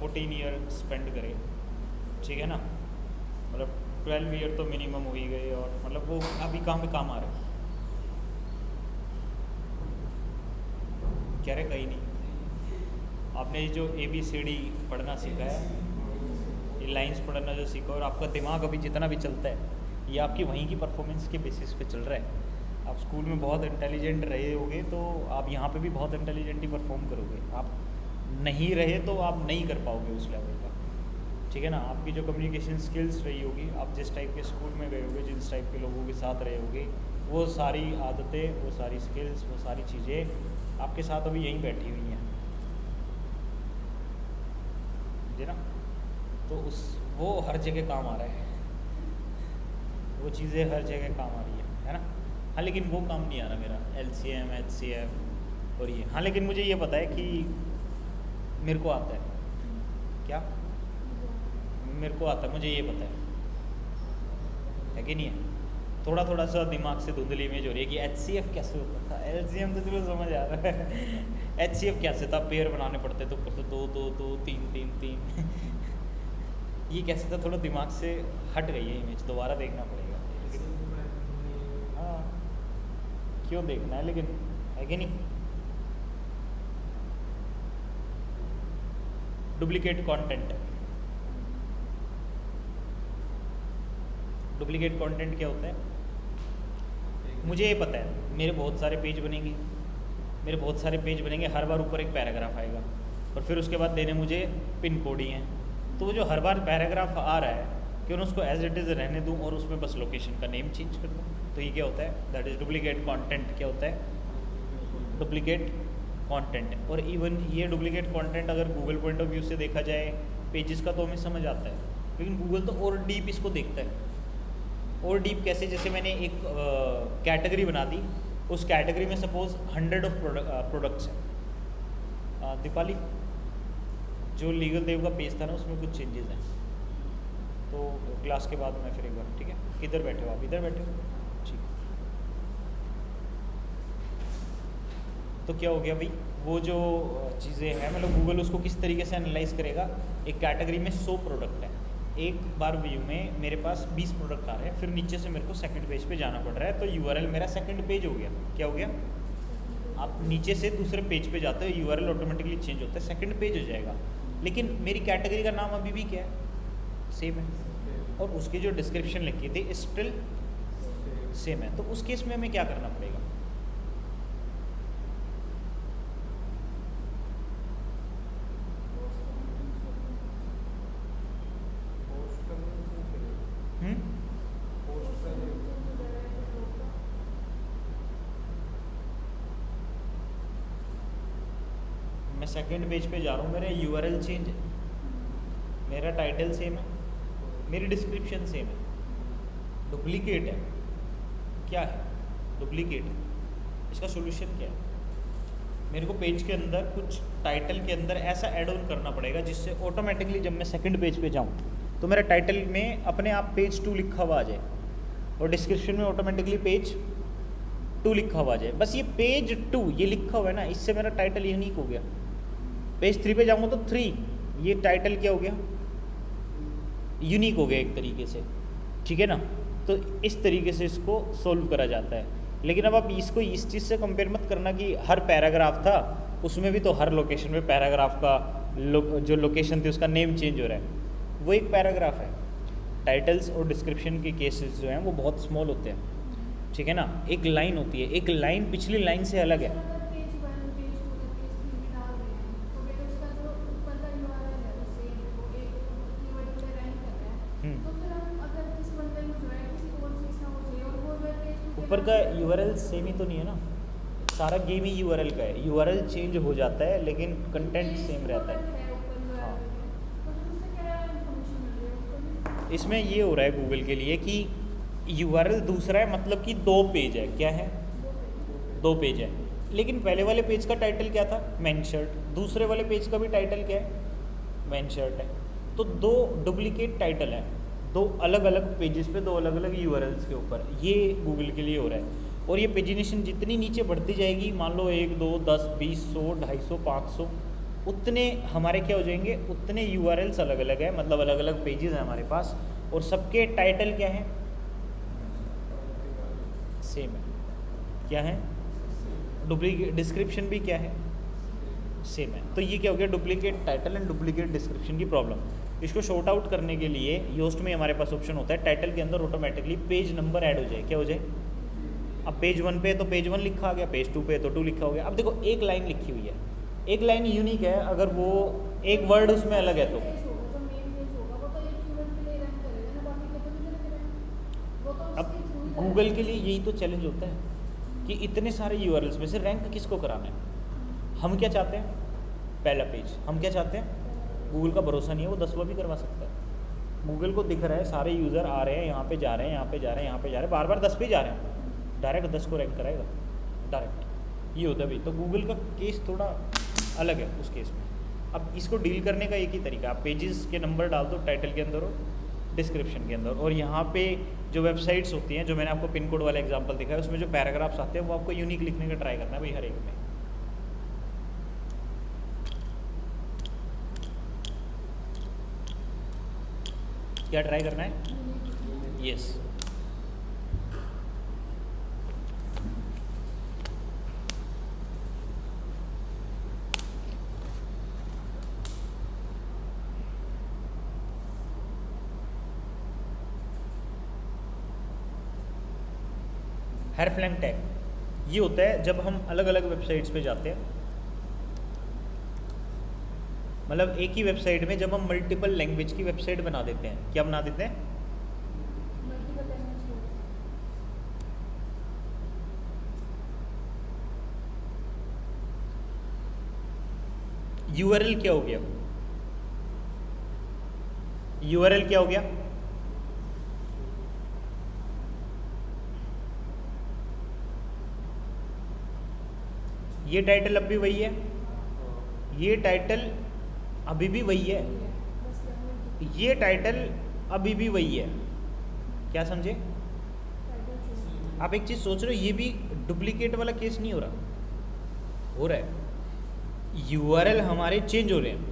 S1: 14 ईयर स्पेंड करे, ठीक है ना, मतलब 12 ईयर तो मिनिमम हो ही गए, और मतलब वो अभी कहाँ पे काम आ रहा है? कह रहे कहीं नहीं। आपने जो ABCD पढ़ना सीखा है, ये लाइंस पढ़ना जो सीखा, और आपका दिमाग अभी जितना भी चलता है, ये आपकी वहीं की परफॉर्मेंस के बेसिस पे चल रहा है। आप स्कूल में बहुत इंटेलिजेंट रहे होगे तो आप यहाँ पे भी बहुत इंटेलिजेंट ही परफॉर्म करोगे, आप नहीं रहे तो आप नहीं कर पाओगे उस लेवल का, ठीक है ना। आपकी जो कम्युनिकेशन स्किल्स रही होगी, आप जिस टाइप के स्कूल में गए होगे, जिस टाइप के लोगों के साथ रहे होगे, वो सारी आदतें, वो सारी स्किल्स, वो सारी चीज़ें आपके साथ अभी यहीं बैठी हुई हैं, जी ना। तो वो हर जगह काम आ रहा है, वो चीज़ें हर जगह काम आ रही है ना। हाँ, लेकिन वो काम नहीं आ रहा मेरा, LCM HCF और ये। हाँ, लेकिन मुझे ये पता है कि मेरे को आता है, क्या मेरे को आता है, मुझे ये पता है कि नहीं है। थोड़ा थोड़ा सा दिमाग से धुंधली इमेज हो रही है कि HCF कैसे होता था, LCM तो चलो समझ आ रहा है, HCF कैसे था, पेयर बनाने पड़ते थे ऊपर से 2 2 2 3 3 3 ये कैसे था, थोड़ा दिमाग से हट गई है इमेज, दोबारा देखना पड़ेगा। हाँ, क्यों देखना है, लेकिन है कि नहीं। डुप्लीकेट कंटेंट, डुप्लीकेट कंटेंट क्या होता है? मुझे ये पता है, मेरे बहुत सारे पेज बनेंगे, मेरे बहुत सारे पेज बनेंगे, हर बार ऊपर एक पैराग्राफ आएगा, और फिर उसके बाद देने मुझे पिन कोड ही हैं। तो वो जो हर बार पैराग्राफ आ रहा है, क्यों ना उसको एज इट इज़ रहने दूँ और उसमें बस लोकेशन का नेम चेंज कर दूँ। तो ये क्या होता है? That is duplicate content. क्या होता है? Duplicate content. और इवन ये डुप्लीकेट कंटेंट अगर गूगल पॉइंट ऑफ व्यू से देखा जाए पेजेस का, तो हमें समझ आता है, लेकिन गूगल तो और डीप इसको देखता है। और डीप कैसे? जैसे मैंने एक कैटेगरी बना दी, उस कैटेगरी में सपोज 100 ऑफ प्रोडक्ट्स हैं। दीपाली, जो लीगल देव का पेज था ना, उसमें कुछ चेंजेस हैं, तो क्लास के बाद मैं फिर एक बार, ठीक है? किधर बैठे हो आप? इधर बैठे हो, ठीक। तो क्या हो गया भाई, वो जो चीज़ें हैं, मतलब गूगल उसको किस तरीके से एनालाइज करेगा। एक कैटेगरी में 100 प्रोडक्ट है, एक बार व्यू में मेरे पास 20 प्रोडक्ट आ रहे हैं, फिर नीचे से मेरे को सेकंड पेज पे जाना पड़ रहा है, तो URL मेरा सेकंड पेज हो गया। क्या हो गया? आप नीचे से दूसरे पेज पे जाते हो, यूआरएल ऑटोमेटिकली चेंज होता है, सेकंड पेज हो जाएगा। लेकिन मेरी कैटेगरी का नाम अभी भी क्या है, सेम है, और उसकी जो डिस्क्रिप्शन लिखी थी स्टिल सेम है। तो उस केस में हमें क्या करना पड़ेगा?
S3: पोस्ट करने में क्यों चाहिए?
S1: हम्म?
S3: पोस्ट करने
S1: मैं सेकंड पेज पे जा रहा हूँ, मेरा यूआरएल चेंज है, मेरा टाइटल सेम है, मेरी डिस्क्रिप्शन सेम है, डुप्लीकेट है। क्या है? डुप्लीकेट है। इसका सॉल्यूशन क्या है? मेरे को पेज के अंदर कुछ टाइटल के अंदर ऐसा ऐड ऑन करना पड़ेगा जिससे ऑटोमेटिकली जब मैं सेकंड पेज पे जाऊँ तो मेरा टाइटल में अपने आप पेज 2 लिखा हुआ आ जाए और डिस्क्रिप्शन में ऑटोमेटिकली पेज 2 लिखा हुआ आ जाए। बस ये पेज 2 ये लिखा हुआ है ना, इससे मेरा टाइटल यूनिक हो गया। पेज 3 पे जाऊँगा तो 3, ये टाइटल क्या हो गया? यूनिक हो गया एक तरीके से, ठीक है ना। तो इस तरीके से इसको सोल्व करा जाता है। लेकिन अब आप इसको इस चीज़ से कंपेयर मत करना कि हर पैराग्राफ था उसमें भी तो हर लोकेशन में पैराग्राफ का जो लोकेशन थी उसका नेम चेंज हो रहा है, वो एक पैराग्राफ है। टाइटल्स और डिस्क्रिप्शन के केसेस जो हैं वो बहुत स्मॉल होते हैं, ठीक है ना। एक लाइन होती है, एक लाइन पिछली लाइन से अलग है।
S2: अगर पेज 1 पेज 2 या पेज 3 में डाल रहे हैं तो फिर उसका जो ऊपर का यूआरएल है वो सेम वो एक कीवर्ड पे रैंक कर रहा है, तो फिर हम अगर किसी बंदे को जो है किसी और चीज़ ना हो चाहिए और वो जो है पेज 2
S1: ऊपर का यूआरएल सेम ही तो नहीं है ना, सारा गेम ही यूआरएल का है। यूआरएल चेंज हो जाता है लेकिन कंटेंट सेम रहता है। हाँ। इसमें ये हो रहा है गूगल के लिए कि यूआरएल दूसरा है, मतलब कि 2 पेज है। क्या है? 2 पेज है। लेकिन पहले वाले पेज का टाइटल क्या था? Main shirt. दूसरे वाले पेज का भी टाइटल क्या है? मेन शर्ट है। तो 2 डुप्लीकेट टाइटल हैं, 2 अलग अलग पेजेस पे 2 अलग अलग यूआरएल्स के ऊपर। ये गूगल के लिए हो रहा है। और ये पेजिनेशन जितनी नीचे बढ़ती जाएगी, मान लो 1 2 10 20 100 250 500, उतने हमारे क्या हो जाएंगे, उतने यूआरएल्स अलग अलग है, मतलब अलग अलग पेजेस हैं हमारे पास, और सबके टाइटल क्या है? सेम है। क्या है? डुप्लीकेट। डिस्क्रिप्शन भी क्या है? सेम है। तो ये क्या हो गया? Duplicate title and duplicate description की प्रॉब्लम। इसको शॉर्ट आउट करने के लिए योस्ट में हमारे पास ऑप्शन होता है, टाइटल के अंदर ऑटोमेटिकली पेज नंबर ऐड हो जाए। क्या हो जाए? अब पेज 1 पे तो पेज 1 लिखा आ गया, पेज 2 पे तो 2 लिखा हो गया। अब देखो एक लाइन लिखी हुई है, एक लाइन यूनिक है, अगर वो एक वर्ड उसमें अलग है तो अब गूगल के लिए यही तो चैलेंज होता है कि इतने सारे यूआरएल्स में से रैंक किसको कराना है। हम क्या चाहते हैं? पहला पेज। हम क्या चाहते हैं? गूगल का भरोसा नहीं है, वो 10वां भी करवा सकता है। गूगल को दिख रहा है सारे यूज़र आ रहे हैं, यहाँ पे जा रहे हैं, यहाँ पे जा रहे हैं, यहाँ पे जा रहे हैं, बार बार 10 पे जा रहे हैं, डायरेक्ट 10 को रैंक कराएगा डायरेक्ट। ये होता है भाई। तो गूगल का केस थोड़ा अलग है उस केस में। अब इसको डील करने का एक ही तरीका, आप पेजेस के नंबर डाल दो टाइटल के अंदर और डिस्क्रिप्शन के अंदर, और यहाँ पे जो वेबसाइट्स होती हैं, जो मैंने आपको पिन कोड वाला एग्जांपल दिखाया, उसमें जो पैराग्राफ्स आते हैं वो आपको यूनिक लिखने का ट्राई करना है भाई हर एक में। क्या ट्राई करना है? यस। हैरफ्लैंग टैग ये होता है जब हम अलग अलग वेबसाइट्स पे जाते हैं, मतलब एक ही वेबसाइट में जब हम मल्टीपल लैंग्वेज की वेबसाइट बना देते हैं। क्या बना देते हैं? यूआरएल क्या हो गया? यूआरएल क्या हो गया? ये टाइटल अब भी वही है, ये टाइटल अभी भी वही है, ये टाइटल अभी भी वही है। क्या समझे? आप एक चीज़ सोच रहे हो, ये भी डुप्लीकेट वाला केस नहीं हो रहा, हो रहा है। यूआरएल हमारे चेंज हो रहे हैं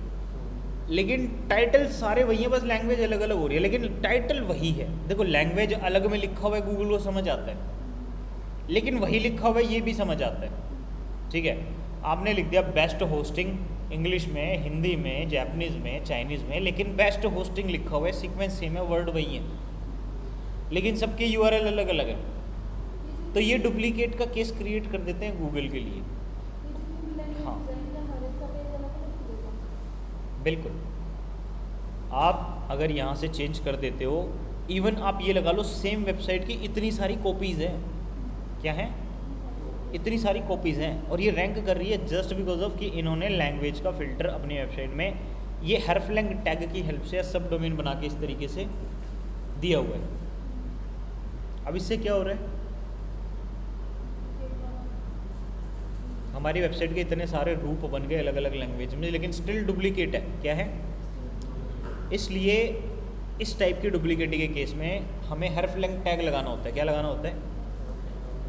S1: लेकिन टाइटल सारे वही हैं, बस लैंग्वेज अलग अलग हो रही है, लेकिन टाइटल वही है। देखो लैंग्वेज अलग में लिखा हुआ है, गूगल को समझ आता है, लेकिन वही लिखा हुआ है ये भी समझ आता है। ठीक है, आपने लिख दिया बेस्ट होस्टिंग इंग्लिश में, हिंदी में, जापानीज़ में, चाइनीज़ में, लेकिन बेस्ट होस्टिंग लिखा हुआ है, सीक्वेंस सेम है, वर्ड वही है, लेकिन सबके यूआरएल अलग अलग है। तो ये डुप्लीकेट का केस क्रिएट कर देते हैं गूगल के लिए। हाँ बिल्कुल, आप अगर यहाँ से चेंज कर देते हो, इवन आप ये लगा लो सेम वेबसाइट की इतनी सारी कॉपीज़ हैं, क्या हैं, इतनी सारी कॉपीज़ हैं, और ये रैंक कर रही है जस्ट बिकॉज ऑफ कि इन्होंने लैंग्वेज का फ़िल्टर अपनी वेबसाइट में ये हरफ्लैंग टैग की हेल्प से सब डोमेन बना के इस तरीके से दिया हुआ है। अब इससे क्या हो रहा है, हमारी वेबसाइट के इतने सारे रूप बन गए अलग अलग लैंग्वेज में, लेकिन स्टिल डुप्लीकेट है, क्या है। इसलिए इस टाइप की डुप्लीकेटी के केस में हमें हरफ्लैंग टैग लगाना होता है। क्या लगाना होता है,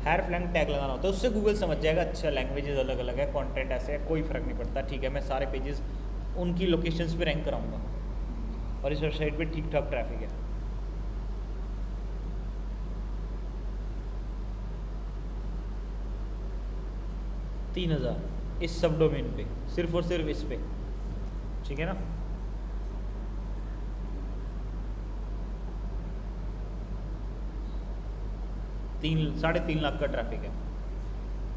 S1: हरफ्लैंग टैग लगाना होता है। उससे गूगल समझ जाएगा अच्छा लैंग्वेजेस अलग अलग है, कंटेंट ऐसे है, कोई फ़र्क नहीं पड़ता, ठीक है, मैं सारे पेजेस उनकी लोकेशंस पे रैंक कराऊंगा और इस वेबसाइट पे ठीक ठाक ट्रैफिक है। $3000 इस सब डोमेन पे, सिर्फ और सिर्फ इस पे, ठीक है ना। साढ़े तीन लाख का ट्रैफिक है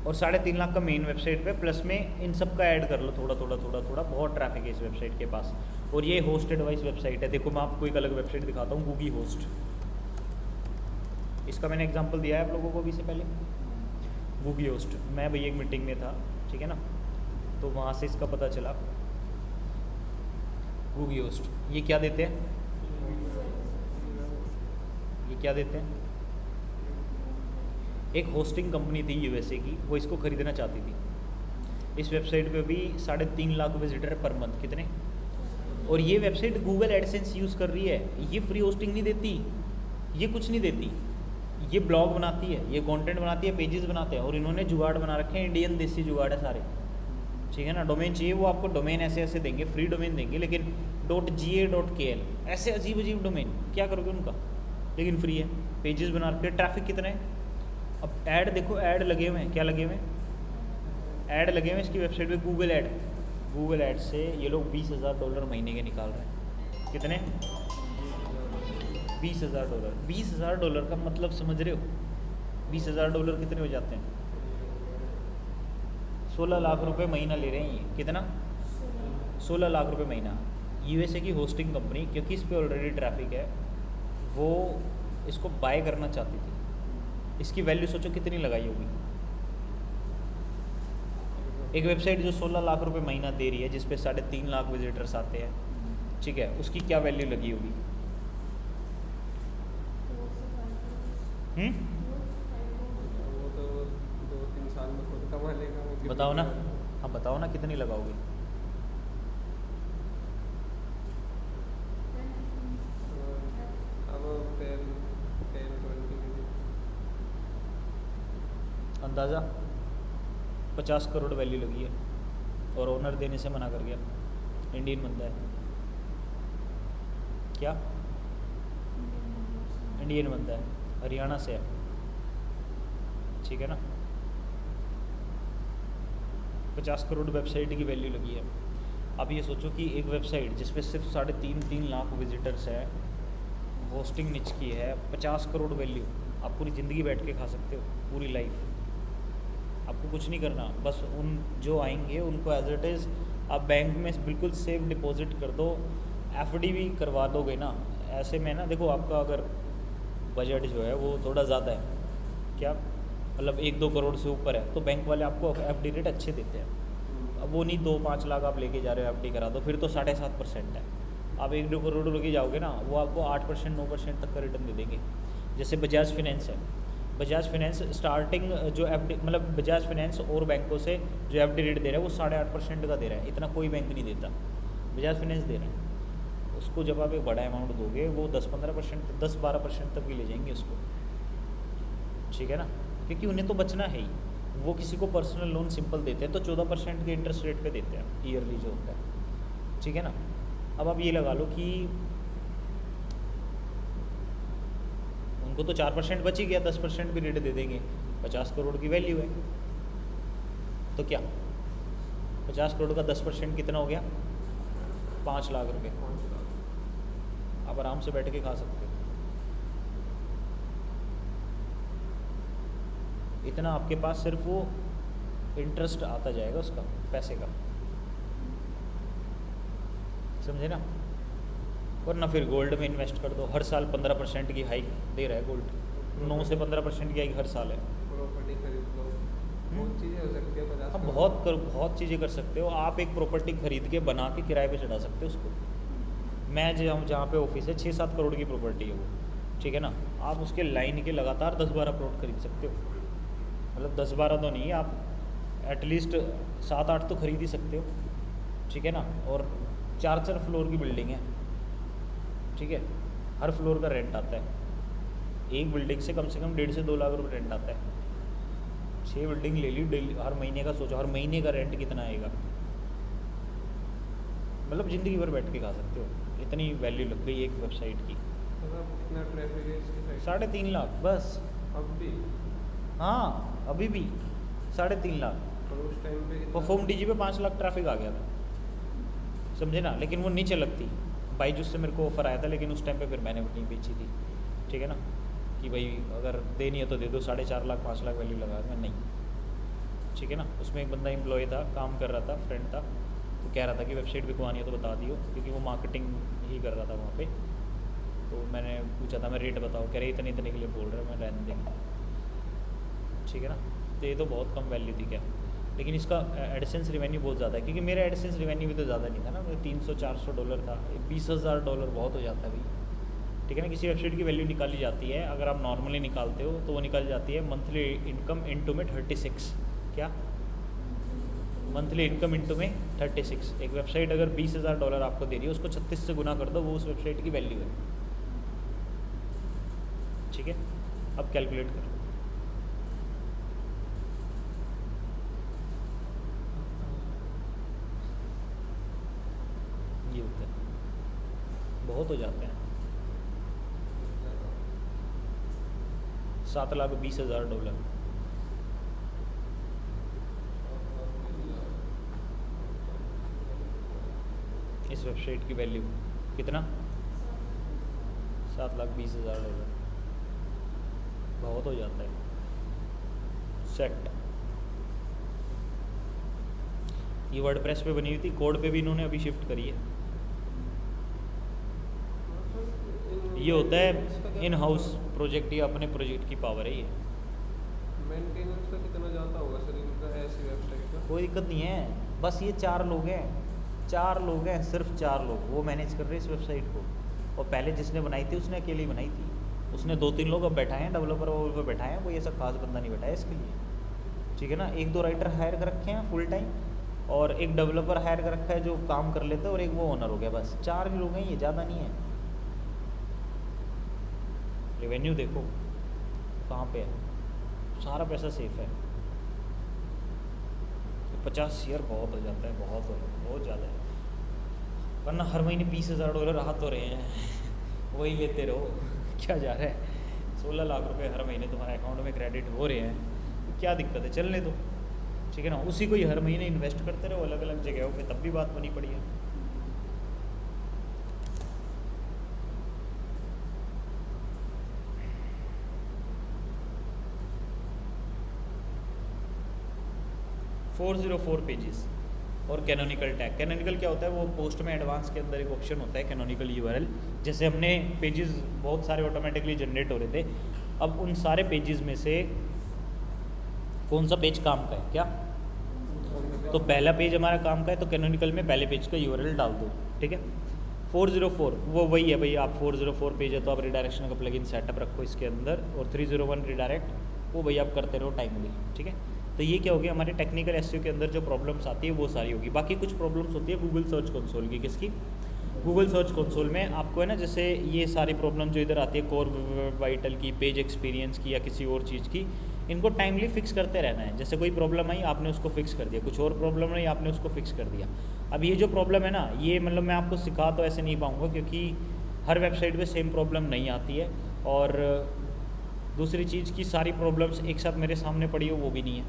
S1: और 3.5 लाख का मेन वेबसाइट पे, प्लस में इन सब का ऐड कर लो थोड़ा थोड़ा थोड़ा थोड़ा, बहुत ट्रैफिक है इस वेबसाइट के पास। और ये होस्टेड वाइज वेबसाइट है। देखो मैं आपको एक अलग वेबसाइट दिखाता हूँ, गूगी होस्ट, इसका मैंने एग्जांपल दिया है आप लोगों को अभी से पहले। गूगी होस्ट, मैं भैया एक मीटिंग में था, ठीक है ना, तो वहाँ से इसका पता चला। गूगी होस्ट ये क्या देते हैं, ये क्या देते हैं, एक होस्टिंग कंपनी थी यूएसए की, वो इसको खरीदना चाहती थी। इस वेबसाइट पे भी 3.5 लाख विजिटर पर मंथ, कितने, और ये वेबसाइट गूगल एडसेंस यूज़ कर रही है। ये फ्री होस्टिंग नहीं देती, ये कुछ नहीं देती, ये ब्लॉग बनाती है, ये कंटेंट बनाती है, पेजेस बनाते हैं, और इन्होंने जुगाड़ बना रखे हैं, इंडियन देसी जुगाड़ है सारे, ठीक है ना। डोमेन चाहिए वो आपको डोमेन ऐसे ऐसे देंगे, फ्री डोमेन देंगे, लेकिन .ga.kl ऐसे अजीब अजीब डोमेन, क्या करोगे उनका, लेकिन फ्री है। पेजेस बना रखे, ट्रैफिक कितना है। अब ऐड देखो, ऐड लगे हुए हैं, क्या लगे हुए हैं, ऐड लगे हुए हैं इसकी वेबसाइट पे, गूगल ऐड। गूगल ऐड से ये लोग $20,000 महीने के निकाल रहे हैं। कितने, $20,000। $20,000 का मतलब समझ रहे हो, $20,000 कितने हो जाते हैं, 16 लाख रुपए महीना ले रहे हैं ये। कितना, 16 लाख रुपए महीना। यूएसए की होस्टिंग कंपनी, क्योंकि इस पर ऑलरेडी ट्रैफिक है, वो इसको बाय करना चाहती थी। इसकी वैल्यू सोचो कितनी लगाई होगी। एक वेबसाइट जो 16 लाख रुपए महीना दे रही है, जिस पे 3.5 लाख विजिटर्स आते हैं, ठीक है, उसकी क्या वैल्यू लगी होगी।
S3: वो तो 2-3 साल में खुद कमा लेगा।
S1: बताओ ना, हाँ बताओ ना कितनी लगाओगे।
S3: अब 10-20
S1: अंदाज़ा 50 करोड़ वैल्यू लगी है, और ओनर देने से मना कर गया। इंडियन बंदा है, क्या, इंडियन बंदा है, हरियाणा से है, ठीक है ना। 50 करोड़ वेबसाइट की वैल्यू लगी है। अब ये सोचो कि एक वेबसाइट जिस पे सिर्फ 3.5 लाख विजिटर्स है, होस्टिंग निच की है, 50 करोड़ वैल्यू, आप पूरी ज़िंदगी बैठ के खा सकते हो, पूरी लाइफ, आपको कुछ नहीं करना, बस उन जो आएंगे उनको एज इट इज़ आप बैंक में बिल्कुल सेफ डिपॉजिट कर दो, एफडी भी करवा दोगे ना। ऐसे में ना देखो, आपका अगर बजट जो है वो थोड़ा ज़्यादा है, क्या मतलब 1-2 करोड़ से ऊपर है, तो बैंक वाले आपको एफडी रेट अच्छे देते हैं। अब वो नहीं 2-5 लाख आप लेके जा रहे हो एफडी करा दो, फिर तो 7.5% है। आप 1-2 करोड़ लेके जाओगे ना, वो आपको 8%, 9% तक का रिटर्न दे देंगे। जैसे बजाज फाइनेंस है, बजाज फाइनेंस स्टार्टिंग जो एफडी, मतलब बजाज फाइनेंस और बैंकों से जो एफडी रेट दे रहा है वो 8.5% का दे रहा है। इतना कोई बैंक नहीं देता, बजाज फाइनेंस दे रहा है। उसको जब आप एक बड़ा अमाउंट दोगे, वो 10-15%, 10-12% तक भी ले जाएंगे उसको, ठीक है ना, क्योंकि उन्हें तो बचना है ही। वो किसी को पर्सनल लोन सिंपल देते हैं तो 14% के इंटरेस्ट रेट पे देते हैं ईयरली जो होता है, ठीक है ना। अब आप ये लगा लो कि उनको तो 4% बच ही गया, 10% भी रेट दे देंगे, 50 करोड़ की वैल्यू है। तो क्या 50 करोड़ का 10% कितना हो गया? 5 लाख रुपए।
S3: 5 लाख।
S1: आप आराम से बैठ के खा सकते हो। इतना आपके पास सिर्फ वो इंटरेस्ट आता जाएगा उसका, पैसे का, समझे ना? वरना फिर गोल्ड में इन्वेस्ट कर दो, हर साल 15% की हाइक दे रहा है गोल्ड, 9 से 15% की हाइक हर साल है।
S3: प्रॉपर्टी खरीद लो, बहुत चीज़ें हो सकती है। 50
S1: आप
S3: करोड़।
S1: बहुत चीज़ें कर सकते हो। आप एक प्रॉपर्टी खरीद के बना के किराए पे चढ़ा सकते हो उसको। मैं जहाँ पे ऑफिस है 6-7 करोड़ की प्रॉपर्टी है वो, ठीक है ना? आप उसके लाइन के लगातार 10-12 प्लॉट खरीद सकते हो। मतलब 10-12 तो नहीं, आप एटलीस्ट 7-8 तो खरीद ही सकते हो, ठीक है ना? और 4-4 फ्लोर की बिल्डिंग है, ठीक है? हर फ्लोर का रेंट आता है, एक बिल्डिंग से कम 1.5 से 2 लाख रुपये रेंट आता है। 6 बिल्डिंग ले ली डेली, हर महीने का सोचो, हर महीने का रेंट कितना आएगा? मतलब ज़िंदगी भर बैठ के खा सकते हो, इतनी वैल्यू लग गई एक वेबसाइट की।
S3: मतलब कितना ट्रैफिक है इसकी साइड?
S1: 3.5 लाख बस।
S3: अब भी?
S1: हाँ अभी भी 3.5 लाख।
S3: और उस टाइम पे कितना?
S1: परफॉर्म डीजी पे 5 लाख ट्रैफिक आ गया था, समझे ना? लेकिन वो नीचे लगती, बाईजूस से मेरे को ऑफर आया था, लेकिन उस टाइम पे फिर मैंने नहीं बेची थी, ठीक है ना? कि भाई अगर देनी है तो दे दो, 4.5 लाख 5 लाख वैल्यू लगा, मैं नहीं, ठीक है ना? उसमें एक बंदा एम्प्लॉय था, काम कर रहा था, फ्रेंड था, वो कह रहा था कि वेबसाइट बिकवानी है तो बता दियो, क्योंकि वो मार्केटिंग ही कर रहा था वहाँ पे। तो मैंने पूछा था, मैं रेट बताओ, कह रहे इतने इतने के लिए बोल रहे हैं, मैं रहने देंगे, ठीक है ना? तो ये तो बहुत कम वैल्यू थी क्या, लेकिन इसका एडसेंस रिवेन्यू बहुत ज़्यादा है, क्योंकि मेरा एडसेंस रिवेन्यू भी तो ज़्यादा नहीं था ना, $300-400 था, $20,000 बहुत हो जाता है भाई, ठीक है ना? किसी वेबसाइट की वैल्यू निकाली जाती है, अगर आप नॉर्मली निकालते हो तो वो निकाली जाती है मंथली इनकम इंटू में 36, क्या मंथली इनकम इंटू में 36। एक वेबसाइट अगर $20,000 आपको दे रही है, उसको 36 से गुना कर दो, वो उस वेबसाइट की वैल्यू है, ठीक है? अब कैलकुलेट करो। ये होता है, बहुत हो जाते हैं। $7,20,000 इस वेबसाइट की वैल्यू कितना? $7,20,000 बहुत हो जाता है। सेट, ये वर्डप्रेस पे बनी हुई थी, कोड पे भी इन्होंने अभी शिफ्ट करी है। ये होता है इन हाउस प्रोजेक्ट, ये अपने प्रोजेक्ट की पावर है। ये
S3: मेंटेनेंस का कितना जाता होगा सर इनका ऐसी वेबसाइट का?
S1: कोई दिक्कत नहीं है, बस ये 4 लोग हैं, 4 लोग हैं, सिर्फ 4 लोग वो मैनेज कर रहे हैं इस वेबसाइट को। और पहले जिसने बनाई थी उसने अकेले ही बनाई थी, उसने 2-3 लोग अब बैठाए हैं, डेवलपर वो बैठाए हैं, कोई ऐसा खास बंदा नहीं बैठा है इसके लिए, ठीक है ना? 1-2 राइटर हायर कर रखे हैं फुल टाइम, और एक डेवलपर हायर कर रखा है जो काम कर लेता है, और एक वो ओनर हो गया, बस 4 ही लोग हैं, ये ज़्यादा नहीं है। रेवेन्यू देखो कहाँ पे है, सारा पैसा सेफ है। 50 शेयर बहुत हो जाता है, बहुत ज़्यादा है, वरना हर महीने $20,000 आ तो रहे हैं वही लेते रहो क्या जा रहा है? 16 लाख रुपए हर महीने तुम्हारे अकाउंट में क्रेडिट हो रहे हैं, तो क्या दिक्कत है? चलने दो, ठीक है ना? उसी को ही हर महीने इन्वेस्ट करते रहो अलग अलग जगहों पे, तब भी बात बनी पड़ी है। $404 पेजेस और कैनोनिकल टैग। कैनोनिकल क्या होता है? वो पोस्ट में एडवांस के अंदर एक ऑप्शन होता है कैनोनिकल URL। जैसे हमने पेजेस बहुत सारे ऑटोमेटिकली जनरेट हो रहे थे, अब उन सारे पेजेस में से कौन सा पेज काम का है क्या? तो पहला पेज हमारा काम का है, तो कैनोनिकल में पहले पेज का URL डाल दो, ठीक है? 404 वो वही है भाई, आप 404 पेज है तो आप रिडायरेक्शन का प्लगइन सेटअप रखो इसके अंदर, और 301 रिडायरेक्ट वो भाई आप करते रहो टाइमली, ठीक है? तो ये क्या हो गया, हमारे टेक्निकल SEO के अंदर जो प्रॉब्लम्स आती है वो सारी होगी। बाकी कुछ प्रॉब्लम्स होती है गूगल सर्च कंसोल की। किसकी? गूगल सर्च कंसोल में आपको है ना, जैसे ये सारी प्रॉब्लम जो इधर आती है कोर वाइटल की, पेज एक्सपीरियंस की, या किसी और चीज़ की, इनको टाइमली फिक्स करते रहना है। जैसे कोई प्रॉब्लम आई आपने उसको फिक्स कर दिया, कुछ और प्रॉब्लम आई आपने उसको फिक्स कर दिया। अब ये जो प्रॉब्लम है ना, ये मतलब मैं आपको सिखा तो ऐसे नहीं पाऊँगा, क्योंकि हर वेबसाइट पे सेम प्रॉब्लम नहीं आती है, और दूसरी चीज़ की सारी प्रॉब्लम्स एक साथ मेरे सामने पड़ी हो वो भी नहीं है,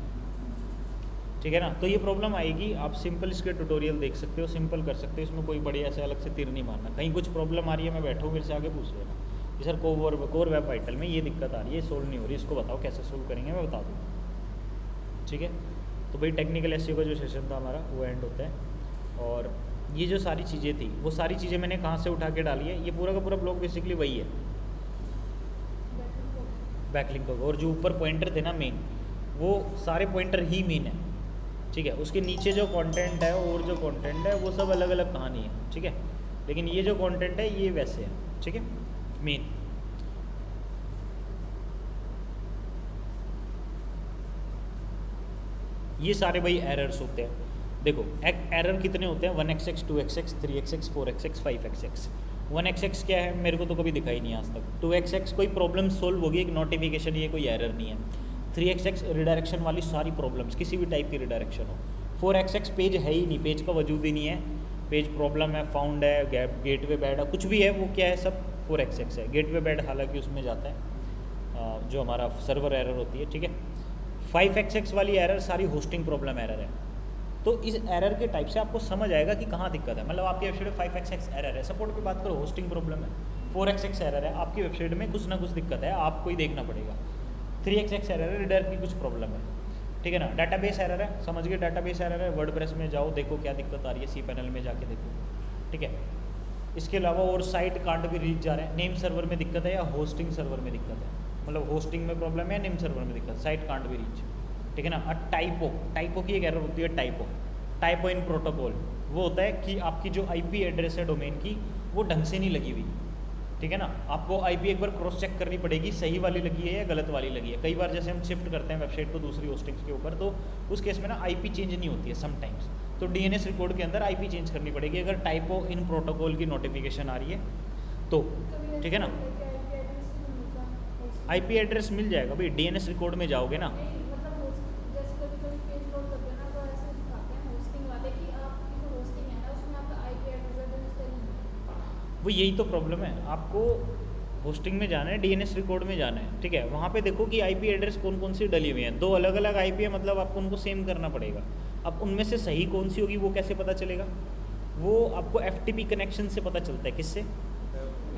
S1: ठीक है ना। तो ये प्रॉब्लम आएगी, आप सिंपल इसके ट्यूटोरियल देख सकते हो, सिंपल कर सकते हो, इसमें कोई बड़ी ऐसे अलग से तीर नहीं मारना। कहीं कुछ प्रॉब्लम आ रही है, मैं बैठा हूँ, मेरे से आगे पूछ लेना कि सर कोर वेब वाइटल में ये दिक्कत आ रही है, सोल्व नहीं हो रही, इसको बताओ कैसे सोल्व करेंगे, मैं बता दूँगा। ठीक है, तो भाई टेक्निकल एसईओ का जो सेशन था हमारा वो एंड होता है। और ये जो सारी चीज़ें थी वो सारी चीज़ें मैंने कहाँ से उठा के डाली है, ये पूरा का पूरा ब्लॉग बेसिकली वही है, बैकलिंक होगा। और जो ऊपर पॉइंटर थे ना मेन, वो सारे पॉइंटर ही मेन है। ठीक है, उसके नीचे जो कंटेंट है और जो कंटेंट है वो सब अलग अलग कहानी है। ठीक है, लेकिन ये जो कंटेंट है ये वैसे है। ठीक है, मेन ये सारे भाई एरर्स होते हैं। देखो एरर कितने होते हैं, 1xx 2xx 3xx 4xx 5xx। 1xx क्या है, मेरे को तो कभी दिखाई नहीं आज तक। 2xx कोई प्रॉब्लम सोल्व होगी, एक नोटिफिकेशन, ये कोई एरर नहीं है। 3xx रिडायरेक्शन वाली सारी प्रॉब्लम्स, किसी भी टाइप की रिडायरेक्शन हो। 4xx पेज है ही नहीं, पेज का वजूद ही नहीं है, पेज प्रॉब्लम है, फाउंड है, गेटवे बैड है, कुछ भी है, वो क्या है, सब 4xx है। गेटवे बैड हालांकि उसमें जाता है जो हमारा सर्वर एरर होती है। ठीक है, 5xx वाली एरर सारी होस्टिंग प्रॉब्लम एरर है। तो इस एरर के टाइप से आपको समझ आएगा कि कहाँ दिक्कत है। मतलब आपकी वेबसाइट में 5xx एरर है, सपोर्ट पे बात करो, होस्टिंग प्रॉब्लम है। 4xx एरर है, आपकी वेबसाइट में कुछ ना कुछ दिक्कत है, आपको ही देखना पड़ेगा। 3xx एरर है, रीडर की कुछ प्रॉब्लम है। ठीक है ना, डाटाबेस एरर है, समझ गए, डाटाबेस एरर है, वर्डप्रेस में जाओ, देखो क्या दिक्कत आ रही है, सी पैनल में जाके देखो। ठीक है, इसके अलावा और साइट कांट भी रीच जा रहे हैं, नेम सर्वर में दिक्कत है या होस्टिंग सर्वर में दिक्कत है, मतलब होस्टिंग में प्रॉब्लम है, नेम सर्वर में दिक्कत, साइट कांट भी रीच। ठीक है ना। और टाइपो की एक एरर होती है, टाइपो इन प्रोटोकॉल, वो होता है कि आपकी जो आईपी एड्रेस है डोमेन की वो ढंग से नहीं लगी हुई। ठीक है ना, आपको आईपी एक बार क्रॉस चेक करनी पड़ेगी, सही वाली लगी है या गलत वाली लगी है। कई बार जैसे हम शिफ्ट करते हैं वेबसाइट को दूसरी होस्टिंग्स के ऊपर, तो उस केस में ना आईपी चेंज नहीं होती है समटाइम्स, तो डीएनएस रिकॉर्ड के अंदर आईपी चेंज करनी पड़ेगी अगर टाइपो इन प्रोटोकॉल की नोटिफिकेशन आ रही है तो। ठीक है ना, आईपी एड्रेस मिल जाएगा भाई, डीएनएस रिकॉर्ड में जाओगे ना। वो यही तो प्रॉब्लम है, आपको होस्टिंग में जाना है, डीएनएस रिकॉर्ड में जाना है। ठीक है, वहाँ पे देखो कि आईपी एड्रेस कौन कौन सी डली हुई हैं, 2 अलग अलग आईपी है, मतलब आपको उनको सेम करना पड़ेगा। अब उनमें से सही कौन सी होगी वो कैसे पता चलेगा, वो आपको एफटीपी कनेक्शन से पता चलता है। किससे,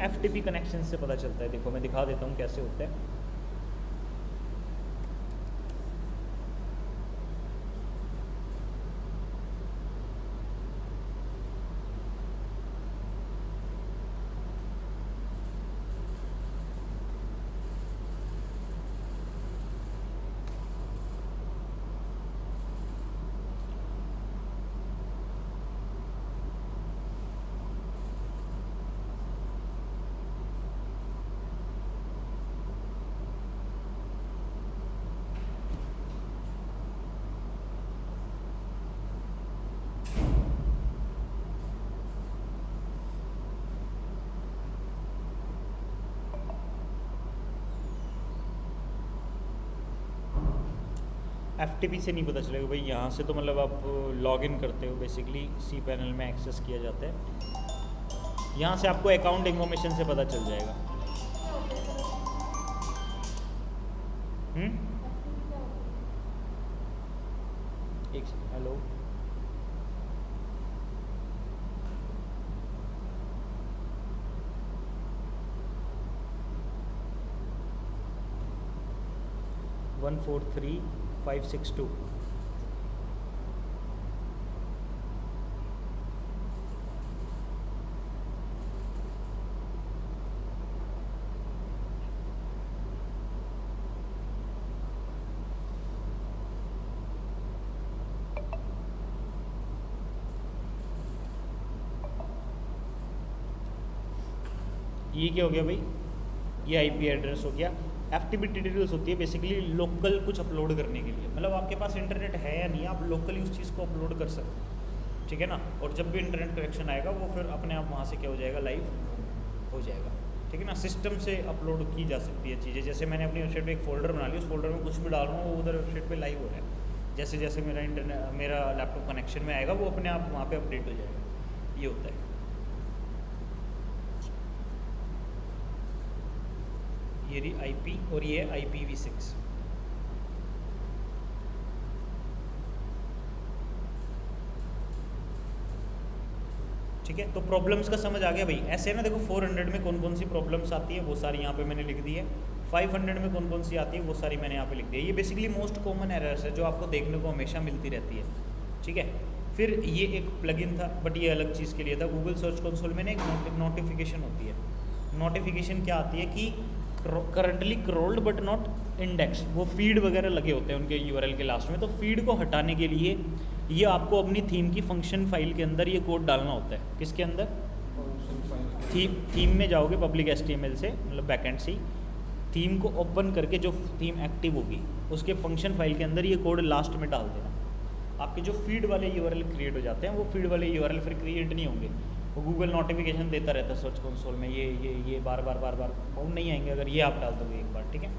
S1: एफटीपी कनेक्शन से पता चलता है। देखो मैं दिखा देता हूँ कैसे होता है। एफटीपी से नहीं पता चलेगा भाई, यहाँ से तो मतलब आप लॉगिन करते हो बेसिकली, सी पैनल में एक्सेस किया जाता है, यहाँ से आपको अकाउंट इन्फॉर्मेशन से पता चल जाएगा। एक हेलो, वन 43562। ये क्या हो गया भाई, ये आईपी एड्रेस हो गया। एफटीपी डिटेल्स होती है बेसिकली लोकल कुछ अपलोड करने के लिए, मतलब आपके पास इंटरनेट है या नहीं, आप लोकली उस चीज़ को अपलोड कर सकते हैं। ठीक है ना, और जब भी इंटरनेट कनेक्शन आएगा वो फिर अपने आप वहाँ से क्या हो जाएगा, लाइव हो जाएगा। ठीक है ना, सिस्टम से अपलोड की जा सकती है चीज़ें। जैसे मैंने अपनी वेबसाइट पे एक फ़ोल्डर बना लिया, उस फोल्डर में कुछ भी डाल रहा हूँ वो उधर वेबसाइट पे लाइव हो रहा है। जैसे जैसे मेरा लैपटॉप कनेक्शन में आएगा वो अपने आप वहाँ पे अपडेट हो जाएगा, ये होता है। ये रही आईपी और ये IPv6। ठीक है, तो प्रॉब्लम्स का समझ आ गया भाई। ऐसे है ना, देखो 400 में कौन कौन सी प्रॉब्लम्स आती है वो सारी यहाँ पे मैंने लिख दी है, 500 में कौन कौन सी आती है वो सारी मैंने यहाँ पे लिख दी है। ये बेसिकली मोस्ट कॉमन एरर्स है जो आपको देखने को हमेशा मिलती रहती है, ठीक है। फिर ये एक प्लगइन था, बट ये अलग चीज़ के लिए था। गूगल सर्च कंसोल में ना एक नोटिफिकेशन होती है। नोटिफिकेशन क्या आती है कि currently crawled but not index, वो फीड वगैरह लगे होते हैं उनके यूआरएल के लास्ट में। तो फीड को हटाने के लिए ये आपको अपनी थीम की फंक्शन फाइल के अंदर ये कोड डालना होता है। किसके अंदर? थीम में जाओगे पब्लिक HTML से, मतलब बैकएंड से, थीम को ओपन करके जो थीम एक्टिव होगी उसके फंक्शन फाइल के अंदर ये कोड लास्ट में डाल देना। आपके जो फीड वाले यूआरएल क्रिएट हो जाते हैं वो फीड वाले यूआरएल फिर क्रिएट नहीं होंगे। वो गूगल नोटिफिकेशन देता रहता है सर्च कंसोल में, ये बार बार वो नहीं आएंगे अगर ये आप डाल दोगे एक बार, ठीक है।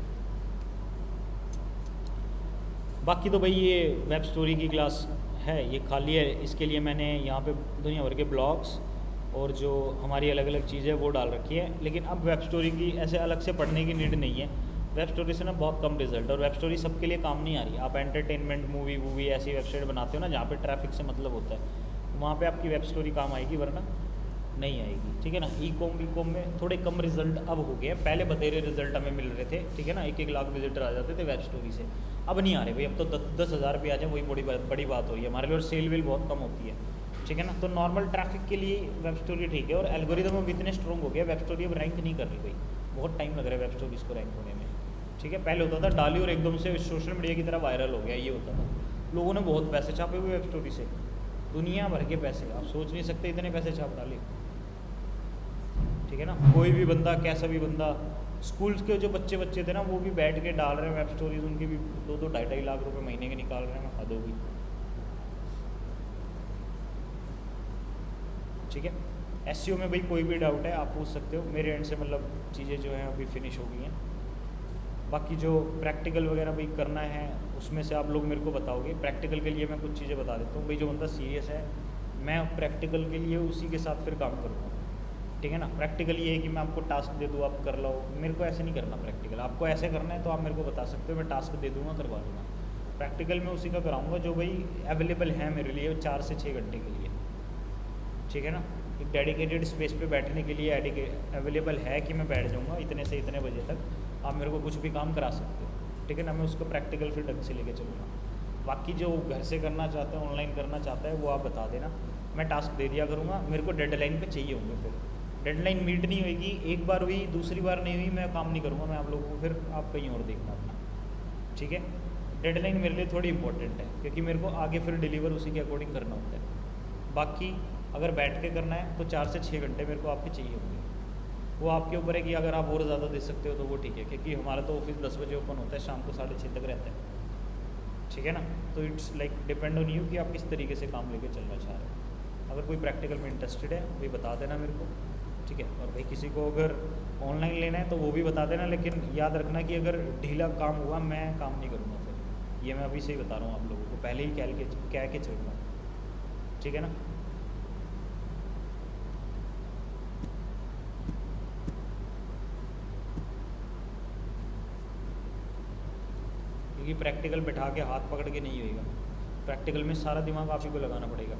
S1: बाकी तो भाई ये वेब स्टोरी की क्लास है, ये खाली है। इसके लिए मैंने यहाँ पे दुनिया भर के ब्लॉग्स और जो हमारी अलग अलग चीज़ें वो डाल रखी है। लेकिन अब वेब स्टोरी की ऐसे अलग से पढ़ने की नीड नहीं है। वेब स्टोरी से ना बहुत कम रिजल्ट, और वेब स्टोरी सबके लिए काम नहीं आ रही। आप एंटरटेनमेंट मूवी ऐसी वेबसाइट बनाते हो ना जहाँ पे ट्रैफिक से मतलब होता है, वहाँ पे आपकी वेब स्टोरी काम आएगी, वरना नहीं आएगी, ठीक है ना। ई कॉम में थोड़े कम रिजल्ट अब हो गए हैं, पहले बतेरे रिजल्ट हमें मिल रहे थे, ठीक है ना। 1-1 लाख विजिटर आ जाते थे वेब स्टोरी से, अब नहीं आ रहे भाई। अब तो 10,000 पे आ जाए वही बड़ी बात हो रही है हमारे लिए, और सेल वेल बहुत कम होती है, ठीक है ना। तो नॉर्मल ट्रैफिक के लिए वेब स्टोरी ठीक है। और एल्गोरिदम अब इतने स्ट्रॉन्ग हो गया, वेब स्टोरी अब रैंक नहीं कर रही भाई, बहुत टाइम लग रहा है वेब स्टोरीज को रैंक होने में, ठीक है। पहले होता था डाली और एकदम से सोशल मीडिया की तरह वायरल हो गया, ये होता था। लोगों ने बहुत पैसे छापे हुए वेब स्टोरी से, दुनिया भर के पैसे, आप सोच नहीं सकते इतने पैसे छाप डाले, ठीक है ना। कोई भी बंदा, कैसा भी बंदा, स्कूल्स के जो बच्चे थे ना वो भी बैठ के डाल रहे हैं वेब स्टोरीज, उनके भी 2-2 ढाई लाख रुपए महीने के निकाल रहे हैं, हद होगी, ठीक है। SEO में भाई कोई भी डाउट है आप पूछ सकते हो मेरे एंड से, मतलब चीज़ें जो हैं अभी फिनिश हो गई हैं। बाकी जो प्रैक्टिकल वगैरह भाई करना है उसमें से आप लोग मेरे को बताओगे। प्रैक्टिकल के लिए मैं कुछ चीज़ें बता देता हूँ भाई, जो बंदा सीरियस है मैं प्रैक्टिकल के लिए उसी के साथ फिर काम करूँगा, ठीक है ना। प्रैक्टिकल ये है कि मैं आपको टास्क दे दूँ आप कर लो, मेरे को ऐसे नहीं करना प्रैक्टिकल। आपको ऐसे करना है तो आप मेरे को बता सकते हो, मैं टास्क दे दूँगा, करवा लूँगा। प्रैक्टिकल में उसी का कराऊँगा जो भाई अवेलेबल है मेरे लिए 4 से 6 घंटे के लिए, ठीक है ना। एक डेडिकेटेड स्पेस पे बैठने के लिए अवेलेबल है कि मैं बैठ जाऊँगा इतने से इतने बजे तक, आप मेरे को कुछ भी काम करा सकते हो, ठीक है ना। मैं उसको प्रैक्टिकल फिर ढंग से लेके चलूँगा। बाकी जो घर से करना चाहते हैं, ऑनलाइन करना चाहता है, वो आप बता देना, मैं टास्क दे दिया करूँगा। मेरे को डेडलाइन पे चाहिए होंगे, फिर डेडलाइन मीट नहीं होगी, एक बार हुई दूसरी बार नहीं हुई, मैं काम नहीं करूँगा मैं आप लोगों को, फिर आप कहीं और देखना अपना, ठीक है। डेडलाइन मेरे लिए थोड़ी इंपॉर्टेंट है क्योंकि मेरे को आगे फिर डिलीवर उसी के अकॉर्डिंग करना होता है। बाकी अगर बैठ के करना है तो 4 से 6 घंटे मेरे को आपके चाहिए होंगे। वो आपके ऊपर है कि अगर आप और ज़्यादा दे सकते हो तो वो ठीक है, क्योंकि हमारा तो ऑफिस 10 बजे ओपन होता है, शाम को 6:30 तक रहता है, ठीक है ना। तो it's like depend on you कि आप किस तरीके से काम लेके चलना चाह रहे हो। अगर कोई प्रैक्टिकल में इंटरेस्टेड है वही बता देना मेरे को, ठीक है। और भाई किसी को अगर ऑनलाइन लेना है तो वो भी बता देना, लेकिन याद रखना कि अगर ढीला काम हुआ मैं काम नहीं करूँगा फिर, ये मैं अभी से ही बता रहा हूँ आप लोगों को, पहले ही कह के चलूँगा, ठीक है ना। क्योंकि प्रैक्टिकल बैठा के हाथ पकड़ के नहीं होएगा, प्रैक्टिकल में सारा दिमाग आप ही को लगाना पड़ेगा।